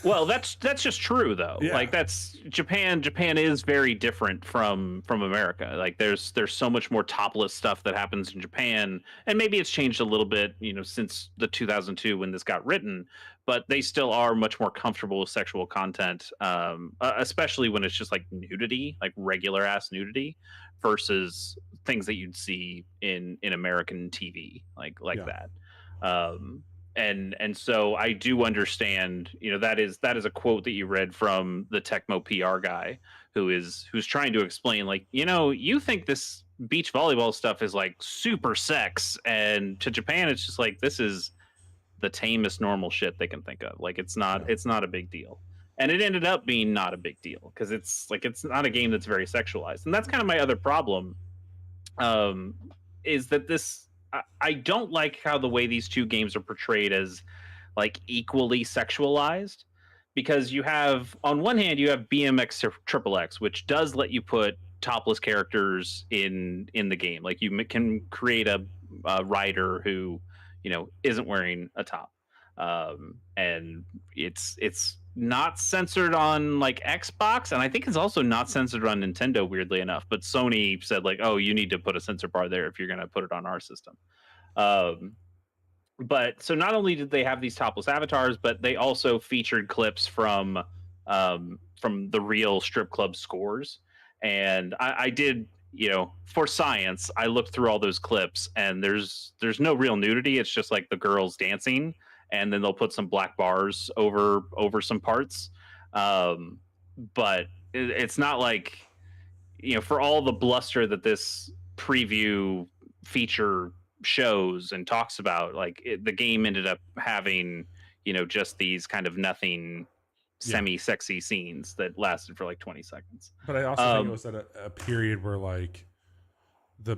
Well, that's just true though. Yeah. Like that's Japan. Japan is very different from America. Like there's so much more topless stuff that happens in Japan, and maybe it's changed a little bit, since the 2002 when this got written. But they still are much more comfortable with sexual content, especially when it's just like nudity, like regular ass nudity, versus things that you'd see in American TV, like Yeah. that. Um, and so I do understand, that is a quote that you read from the Tecmo PR guy who's trying to explain, like, you think this beach volleyball stuff is like super sex, and to Japan it's just like, this is the tamest normal shit they can think of. Like Yeah. it's not a big deal. And it ended up being not a big deal because it's not a game that's very sexualized. And that's kind of my other problem, um, is that I don't like how the way these two games are portrayed as like equally sexualized, because you have, on one hand, you have BMX Triple X, which does let you put topless characters in the game. Like you can create a rider who isn't wearing a top, and it's not censored on like Xbox, and I think it's also not censored on Nintendo, weirdly enough. But Sony said like, oh, you need to put a censor bar there if you're going to put it on our system. Um, but so not only did they have these topless avatars, but they also featured clips from the real strip club scores. And I did, for science, I looked through all those clips, and there's no real nudity. It's just like the girls dancing, and then they'll put some black bars over some parts. Um, but it's not like, for all the bluster that this preview feature shows and talks about, like the game ended up having just these kind of nothing Yeah. semi-sexy scenes that lasted for like 20 seconds. But I also think it was at a period where like the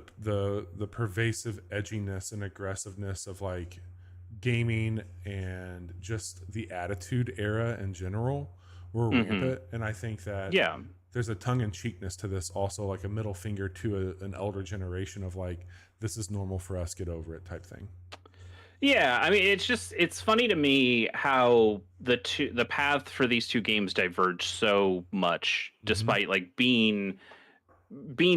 pervasive edginess and aggressiveness of like gaming and just the attitude era in general were rampant. And I think that Yeah. there's a tongue-in-cheekness to this also, like a middle finger to an elder generation of like, this is normal for us, get over it type thing. Yeah, I mean, it's funny to me how the path for these two games diverge so much, despite like being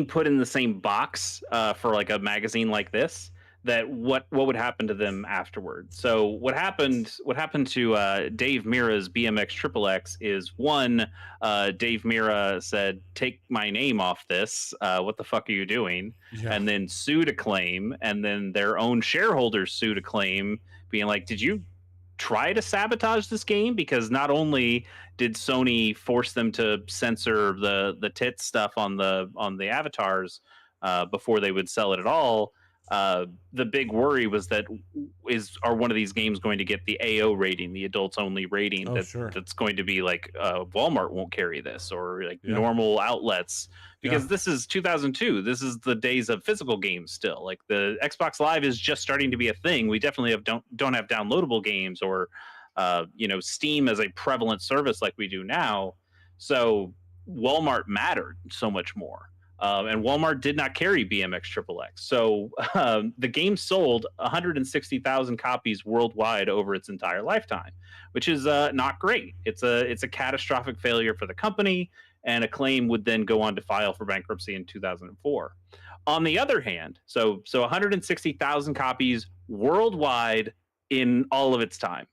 put in the same box for like a magazine like this. That what would happen to them afterward. So what happened to Dave Mira's BMX Triple X is, one, Dave Mira said, take my name off this, what the fuck are you doing? Yeah. And then sued Acclaim, and then their own shareholders sued Acclaim, being like, did you try to sabotage this game? Because not only did Sony force them to censor the tit stuff on the avatars before they would sell it at all, the big worry was that are one of these games going to get the AO rating, the adults only rating, that's going to be like, Walmart won't carry this, or like normal outlets, because this is 2002. This is the days of physical games still. Like the Xbox Live is just starting to be a thing. We definitely don't have downloadable games or Steam as a prevalent service like we do now. So Walmart mattered so much more. And Walmart did not carry BMX Triple X. So the game sold 160,000 copies worldwide over its entire lifetime, which is not great. It's a catastrophic failure for the company, and Acclaim would then go on to file for bankruptcy in 2004. On the other hand, so 160,000 copies worldwide in all of its time.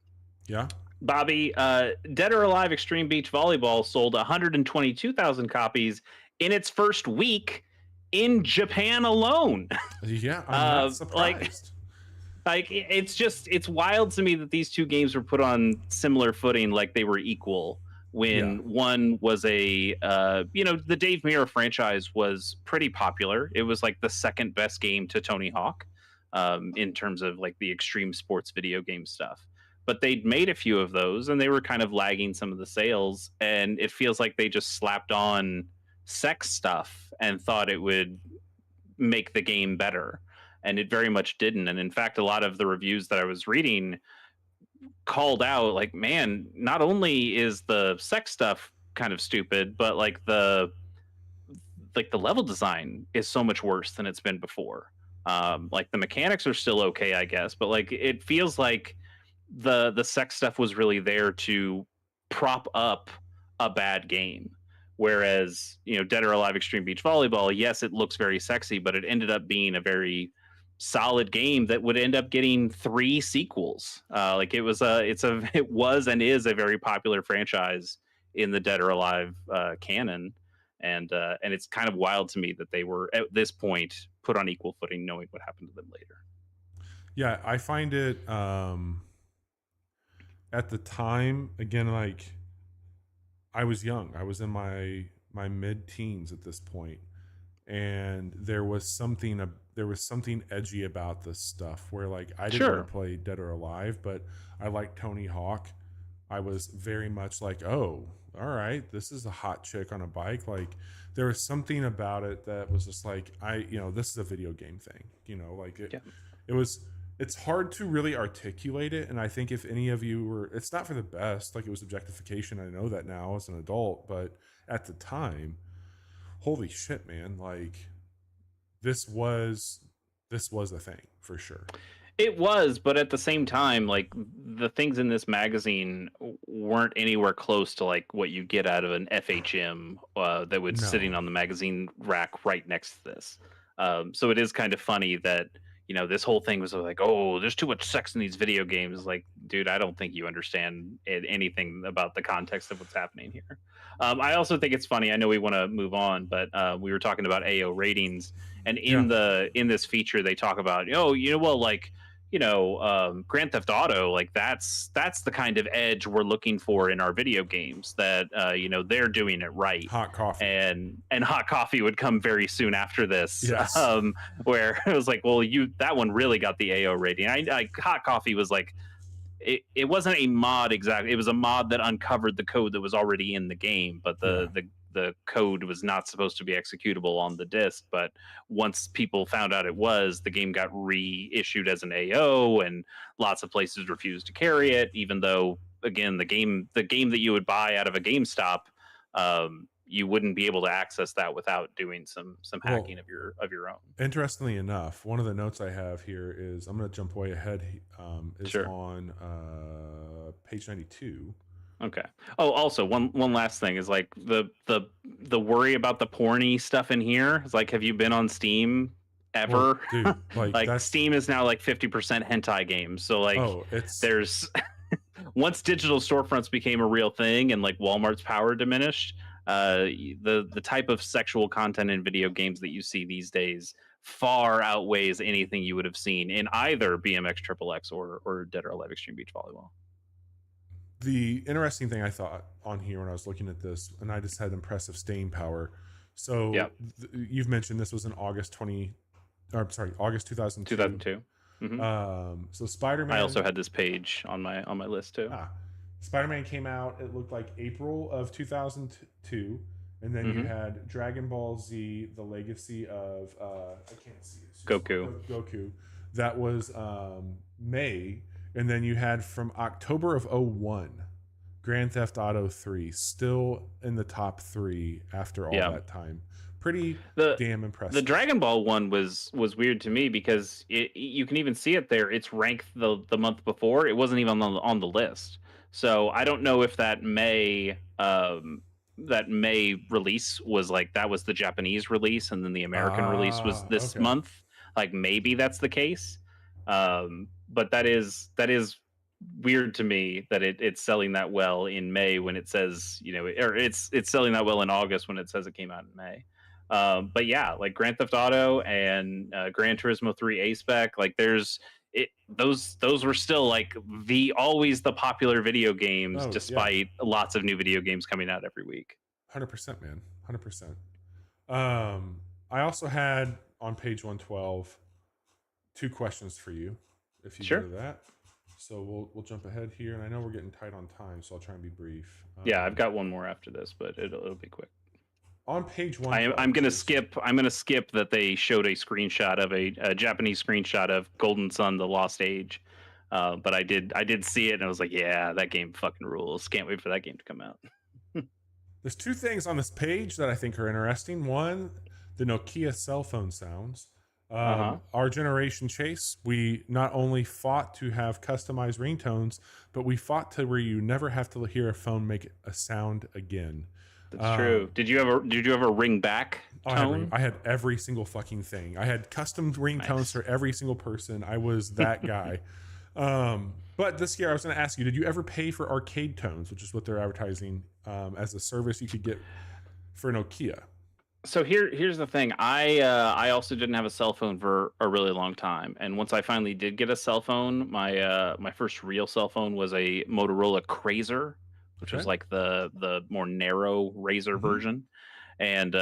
Yeah. Bobby, Dead or Alive Extreme Beach Volleyball sold 122,000 copies in its first week in Japan alone. Yeah, I'm not surprised. Like it's wild to me that these two games were put on similar footing, like they were equal, when one was the Dave Mirra franchise was pretty popular. It was like the second best game to Tony Hawk in terms of like the extreme sports video game stuff. But they'd made a few of those, and they were kind of lagging some of the sales, and it feels like they just slapped on sex stuff and thought it would make the game better, and it very much didn't. And in fact, a lot of the reviews that I was reading called out, like, man, not only is the sex stuff kind of stupid, but like the level design is so much worse than it's been before. Like the mechanics are still okay, I guess, but like it feels like the sex stuff was really there to prop up a bad game. Whereas, Dead or Alive Extreme Beach Volleyball, yes, it looks very sexy, but it ended up being a very solid game that would end up getting 3 sequels. Like it was it was and is a very popular franchise in the Dead or Alive canon, and it's kind of wild to me that they were at this point put on equal footing, knowing what happened to them later. Yeah, I find it at the time, again, like I was young. I was in my mid-teens at this point, and there was something edgy about this stuff where like I didn't want to play Dead or Alive, but I liked Tony Hawk. I was very much like, oh, all right, this is a hot chick on a bike. Like there was something about it that was just like, this is a video game thing, like it's hard to really articulate it. And I think if any of you were, it's not for the best, like it was objectification. I know that now as an adult, but at the time, holy shit, man. Like this was a thing for sure. It was, but at the same time, like the things in this magazine weren't anywhere close to like what you get out of an FHM that was sitting on the magazine rack right next to this. So it is kind of funny that this whole thing was like, oh, there's too much sex in these video games. Like, dude, I don't think you understand anything about the context of what's happening here. I also think it's funny. I know we want to move on, but we were talking about AO ratings, and in this feature they talk about, Grand Theft Auto, like that's the kind of edge we're looking for in our video games, that they're doing it right. Hot coffee and Hot Coffee would come very soon after this. Yes. Where it was like, well, that one really got the AO rating. Hot Coffee was like, it wasn't a mod exactly. It was a mod that uncovered the code that was already in the game, but the code was not supposed to be executable on the disc. But once people found out it was, the game got reissued as an AO, and lots of places refused to carry it, even though, again, the game that you would buy out of a GameStop, you wouldn't be able to access that without doing some hacking of your own. Interestingly enough, one of the notes I have here is, I'm going to jump way ahead, is on page 92. Okay. Oh, also one last thing is like the worry about the porny stuff in here. It's like, have you been on Steam ever? Well, dude, like Steam is now like 50% hentai games. So like, there's once digital storefronts became a real thing and like Walmart's power diminished, the type of sexual content in video games that you see these days far outweighs anything you would have seen in either BMX XXX or Dead or Alive Extreme Beach Volleyball. The interesting thing I thought on here when I was looking at this, and I just had impressive staying power. So you've mentioned this was in August 2002. 2002. Mm-hmm. So Spider-Man. I also had this page on my list too. Spider-Man came out, it looked like April of 2002, and then you had Dragon Ball Z: The Legacy of I can't see it. Goku. That was May. And then you had from October of 2001, Grand Theft Auto 3, still in the top 3 after all that time. Pretty damn impressive. The Dragon Ball one was weird to me because you can even see it there. It's ranked the month before. It wasn't even on the list. So I don't know if that May release was like, that was the Japanese release, and then the American release was this month. Like maybe that's the case. But that is weird to me that it's selling that well in May when it says, or it's selling that well in August when it says it came out in May. But yeah, like Grand Theft Auto and Gran Turismo 3 A-Spec, like those were still like always the popular video games, despite lots of new video games coming out every week. 100%, man. 100%. I also had on page 112 2 questions for you, if you go to that. So we'll jump ahead here, and I know we're getting tight on time, so I'll try and be brief. I've got one more after this, but it'll be quick. On page 1, I'm gonna skip that they showed a screenshot of a Japanese screenshot of Golden Sun: The Lost Age, but I did see it, and I was like, yeah, that game fucking rules. Can't wait for that game to come out. There's 2 things on this page that I think are interesting. One, the Nokia cell phone sounds. Uh-huh. Our generation, Chase, we not only fought to have customized ringtones, but we fought to where you never have to hear a phone make a sound again. That's true. Did you ever ring back tone? I had every single fucking thing. I had custom ringtones Nice. for every single person. I was that guy. But this year, I was going to ask you: did you ever pay for arcade tones, which is what they're advertising as a service you could get for Nokia? So here's the thing. I also didn't have a cell phone for a really long time, and once I finally did get a cell phone, my first real cell phone was a Motorola Crazer, which was Okay. like the more narrow Razr Mhm. version, and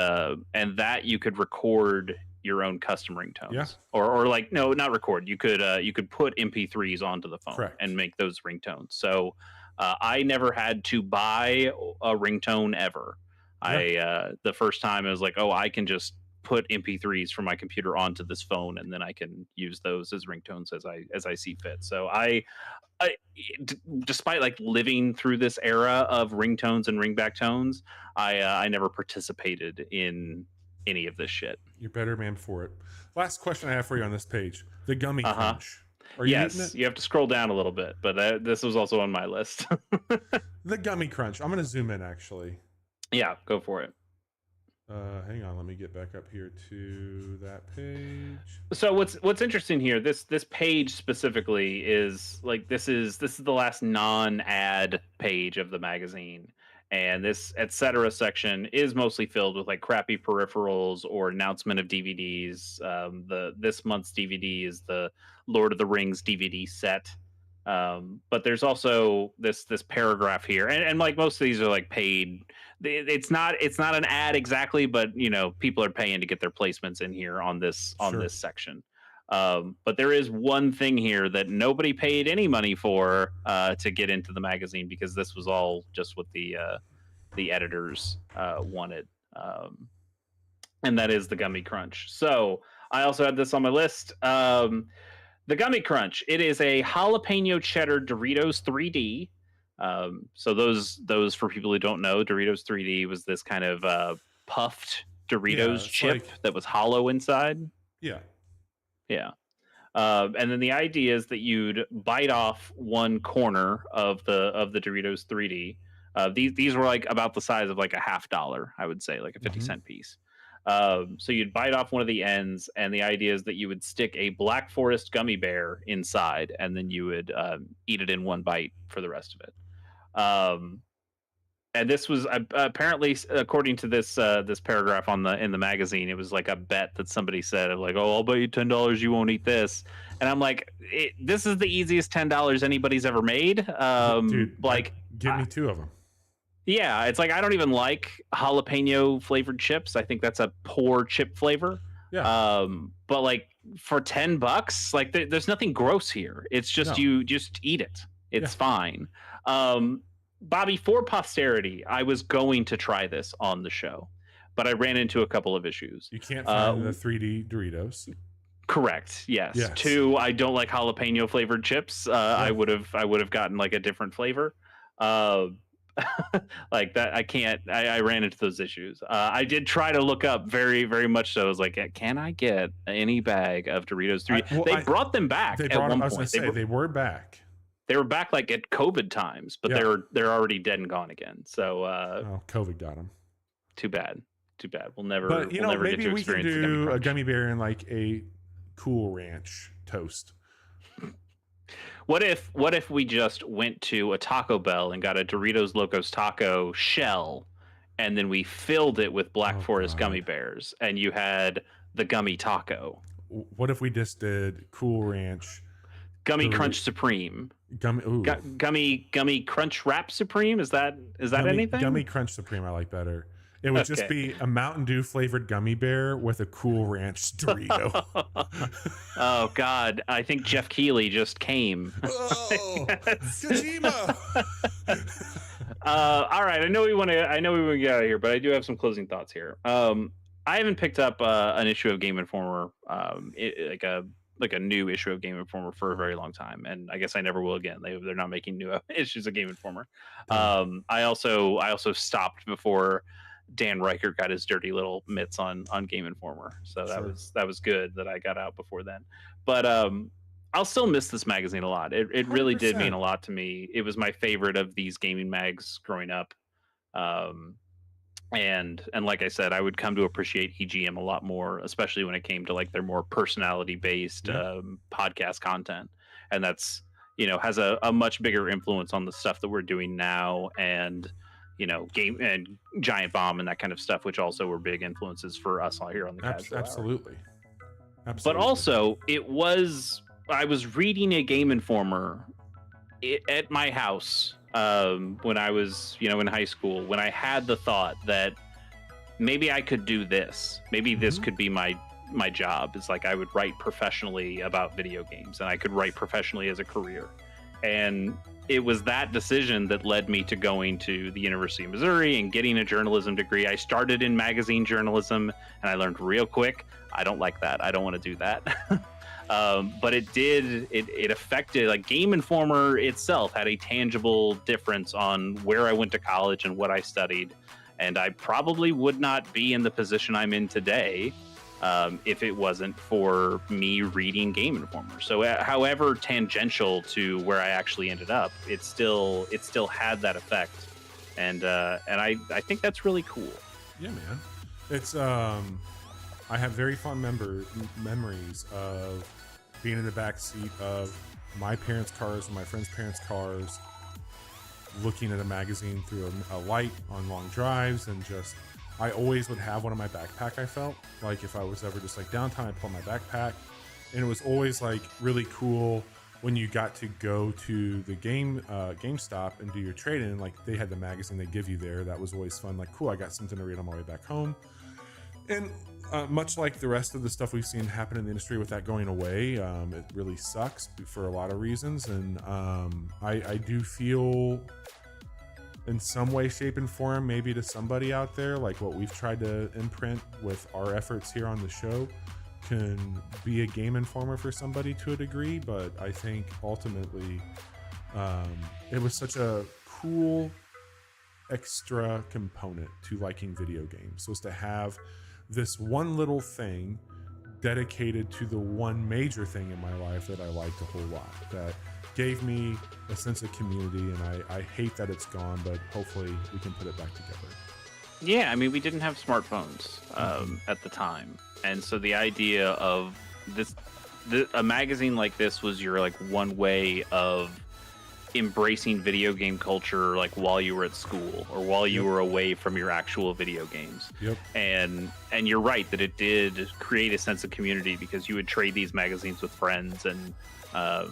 that you could record your own custom ringtones, Yeah. or like, no, not record. You could put MP3s onto the phone Correct. and make those ringtones. So I never had to buy a ringtone ever. Yeah. The first time it was like, oh, I can just put MP3s from my computer onto this phone, and then I can use those as ringtones as I see fit. So I despite like living through this era of ringtones and ringback tones, I never participated in any of this shit. You're better man for it. Last question I have for you on this page: the gummy Uh huh. crunch. Are you eating Yes, it? you have to scroll down a little bit, but this was also on my list. The gummy crunch. I'm going to zoom in actually. Yeah, go for it. Hang on, let me get back up here to that page. So what's interesting here, this page specifically is like, this is the last non-ad page of the magazine, and this etc section is mostly filled with like crappy peripherals or announcement of DVDs. This month's DVD is the Lord of the Rings DVD set. But there's also this paragraph here, and like most of these are like paid. It's not an ad exactly, but you know, people are paying to get their placements in here on this Sure. section. But there is one thing here that nobody paid any money for to get into the magazine, because this was all just what the editors wanted, and that is the Gummy Crunch. So I also had this on my list. The Gummy Crunch. It is a jalapeno cheddar Doritos 3D. So those for people who don't know, Doritos 3D was this kind of puffed Doritos chip like, that was hollow inside. yeah. Yeah. And then the idea is that you'd bite off one corner of the Doritos 3D. These were like about the size of like a $50, I would say, like a 50-cent piece. So you'd bite off one of the ends, and the idea is that you would stick a Black Forest gummy bear inside, and then you would eat it in one bite for the rest of it. And this was apparently, according to this paragraph in the magazine, it was like a bet that somebody said of like, oh, I'll bet you $10 you won't eat this, and I'm like, this is the easiest $10 anybody's ever made. Dude, like, give me two of them. Yeah, it's like, I don't even like jalapeno flavored chips. I think that's a poor chip flavor. Yeah. But like, for $10, like there's nothing gross here. It's just, No. you just eat it. It's fine. Bobby, for posterity, I was going to try this on the show, but I ran into a couple of issues. You can't find the 3D Doritos. Correct. Yes. Two, I don't like jalapeno flavored chips. I would have gotten like a different flavor. Like that, I can't. I ran into those issues. I did try to look up very, very much so. I was like, can I get any bag of Doritos 3? They brought them back at one point. They were back. They were back like at COVID times, but they're already dead and gone again. So COVID got them. Too bad. We'll never. But we'll never maybe get to we can experience do a gummy bear and like a Cool Ranch toast. What if we just went to a Taco Bell and got a Doritos Locos Taco shell, and then we filled it with Black Forest gummy bears, and you had the gummy taco? What if we just did Cool Ranch Gummy Crunch Supreme? Gummy Crunch Wrap Supreme? Is that anything? Gummy Crunch Supreme I like better. It would just be a Mountain Dew flavored gummy bear with a Cool Ranch Dorito. Oh God, I think Jeff Keighley just came. Oh, Kojima. All right, I know we want to get out of here, but I do have some closing thoughts here. I haven't picked up an issue of Game Informer, like a new issue of Game Informer for a very long time, and I guess I never will again. They're not making new issues of Game Informer. I also stopped before Dan Reichert got his dirty little mitts on Game Informer. So that was good that I got out before then. But I'll still miss this magazine a lot. It really did mean a lot to me. It was my favorite of these gaming mags growing up. And like I said, I would come to appreciate EGM a lot more, especially when it came to like their more personality based podcast content. And that's, you know, has a much bigger influence on the stuff that we're doing now, and, you know, game and Giant Bomb and that kind of stuff, which also were big influences for us all here on the Casual Absolutely. Hour. But also I was reading a Game Informer at my house when I was, you know, in high school, when I had the thought that maybe I could do this. Maybe this could be my job. It's like I would write professionally about video games, and I could write professionally as a career. And it was that decision that led me to going to the University of Missouri and getting a journalism degree. I started in magazine journalism, and I learned real quick, I don't like that. I don't want to do that. But it affected, like, Game Informer itself had a tangible difference on where I went to college and what I studied. And I probably would not be in the position I'm in today if it wasn't for me reading Game Informer. So however tangential to where I actually ended up, it still had that effect. And I think that's really cool. Yeah, man. It's I have very fond memories of being in the back seat of my parents' cars and my friends' parents' cars, looking at a magazine through a light on long drives, and just, I always would have one in my backpack. I felt like if I was ever just like downtown, I'd pull my backpack, and it was always like really cool when you got to go to the Gamestop and do your trade-in. Like, they had the magazine they give you there. That was always fun. Like, cool, I got something to read on my way back home. And much like the rest of the stuff we've seen happen in the industry with that going away, it really sucks for a lot of reasons. And I do feel in some way, shape, and form, maybe to somebody out there, like what we've tried to imprint with our efforts here on the show can be a Game Informer for somebody to a degree. But I think ultimately it was such a cool extra component to liking video games, was to have this one little thing dedicated to the one major thing in my life that I liked a whole lot, that gave me a sense of community. And I hate that it's gone, but hopefully we can put it back together. Yeah, I mean, we didn't have smartphones at the time, and so the idea of a magazine like this was your like one way of embracing video game culture, like while you were at school or while you were away from your actual video games. And you're right that it did create a sense of community, because you would trade these magazines with friends, and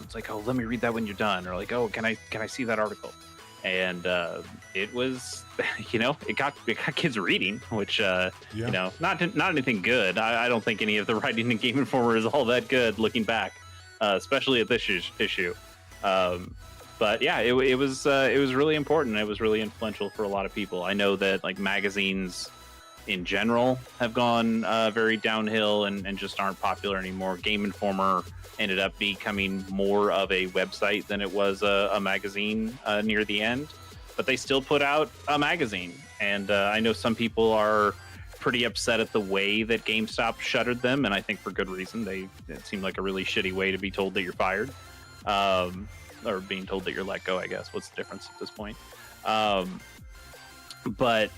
it's like, oh, let me read that when you're done, or like, oh, can I see that article? And it was, you know, it got kids reading, which you know, not anything good. I don't think any of the writing in Game Informer is all that good looking back, especially at this issue. But yeah, it was really important. It was really influential for a lot of people. I know that like magazines in general have gone very downhill and just aren't popular anymore. Game Informer ended up becoming more of a website than it was a magazine near the end, but they still put out a magazine. And I know some people are pretty upset at the way that GameStop shuttered them, and I think for good reason. It seemed like a really shitty way to be told that you're fired. Or being told that you're let go, I guess. What's the difference at this point? But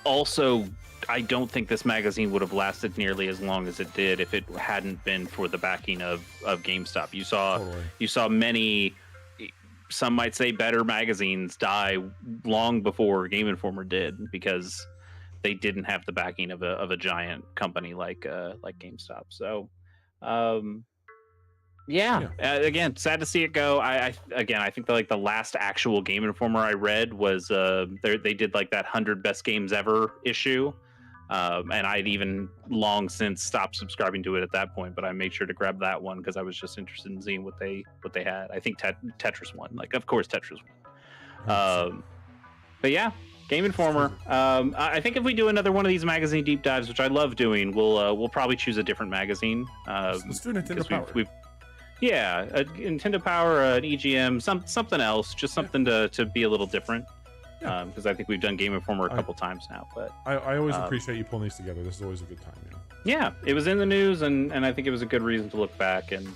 also, I don't think this magazine would have lasted nearly as long as it did if it hadn't been for the backing of GameStop. You saw many, some might say better magazines die long before Game Informer did, because they didn't have the backing of a giant company like GameStop. So again, sad to see it go. I think the last actual Game Informer I read was they did like that 100 best games ever issue, and I'd even long since stopped subscribing to it at that point, but I made sure to grab that one because I was just interested in seeing what they had. I think Tetris won, like, of course Tetris won. But yeah, Game Informer. I think if we do another one of these magazine deep dives, which I love doing, we'll probably choose a different magazine. Let's do Nintendo Power. Yeah, a Nintendo Power, an EGM, something else, just something to be a little different. Yeah. because I think we've done Game Informer a couple times now. But I always appreciate you pulling these together. This is always a good time. Yeah, it was in the news, and I think it was a good reason to look back. And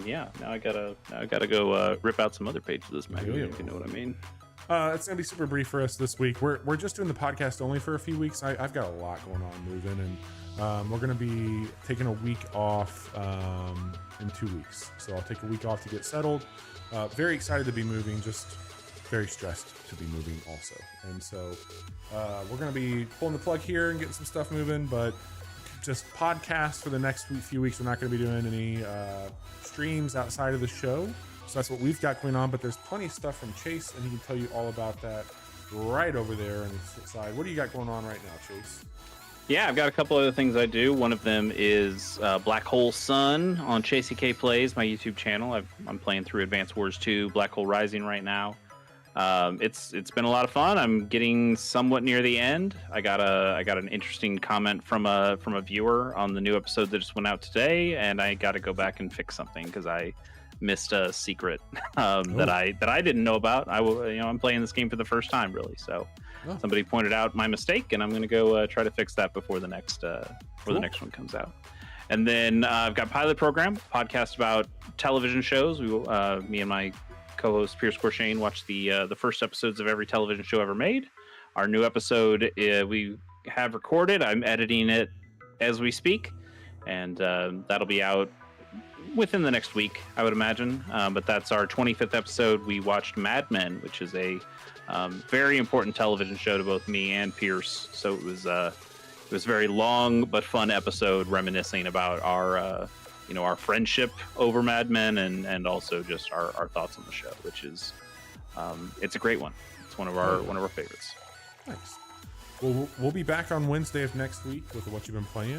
yeah, now I gotta go rip out some other pages of this magazine, if you know what I mean. It's gonna be super brief for us this week. We're just doing the podcast only for a few weeks. I've got a lot going on moving, and we're gonna be taking a week off in 2 weeks. So I'll take a week off to get settled. Very excited to be moving. Just very stressed to be moving also. And so we're gonna be pulling the plug here and getting some stuff moving, but just podcasts for the next few weeks. We're not going to be doing any streams outside of the show. So that's what we've got going on, but there's plenty of stuff from Chase, and he can tell you all about that right over there on the side. What do you got going on right now, Chase? Yeah, I've got a couple other things I do. One of them is Black Hole Sun on Chasey K Plays, my YouTube channel. I'm playing through Advance Wars 2, Black Hole Rising right now. It's been a lot of fun. I'm getting somewhat near the end. I got an interesting comment from a viewer on the new episode that just went out today, and I got to go back and fix something because I missed a secret that I didn't know about. I'm playing this game for the first time, really. So somebody pointed out my mistake, and I'm going to go try to fix that before the next the next one comes out. And then I've got Pilot Program, podcast about television shows. Me and my co-host Pierce Corshane watched the first episodes of every television show ever made. Our new episode we have recorded. I'm editing it as we speak, and that'll be out within the next week, I would imagine. But that's our 25th episode. We watched Mad Men, which is a very important television show to both me and Pierce. So it was a very long but fun episode, reminiscing about our friendship over Mad Men and also just our thoughts on the show, which is it's a great one. It's one of our favorites. Nice. Well, we'll be back on Wednesday of next week with what you've been playing.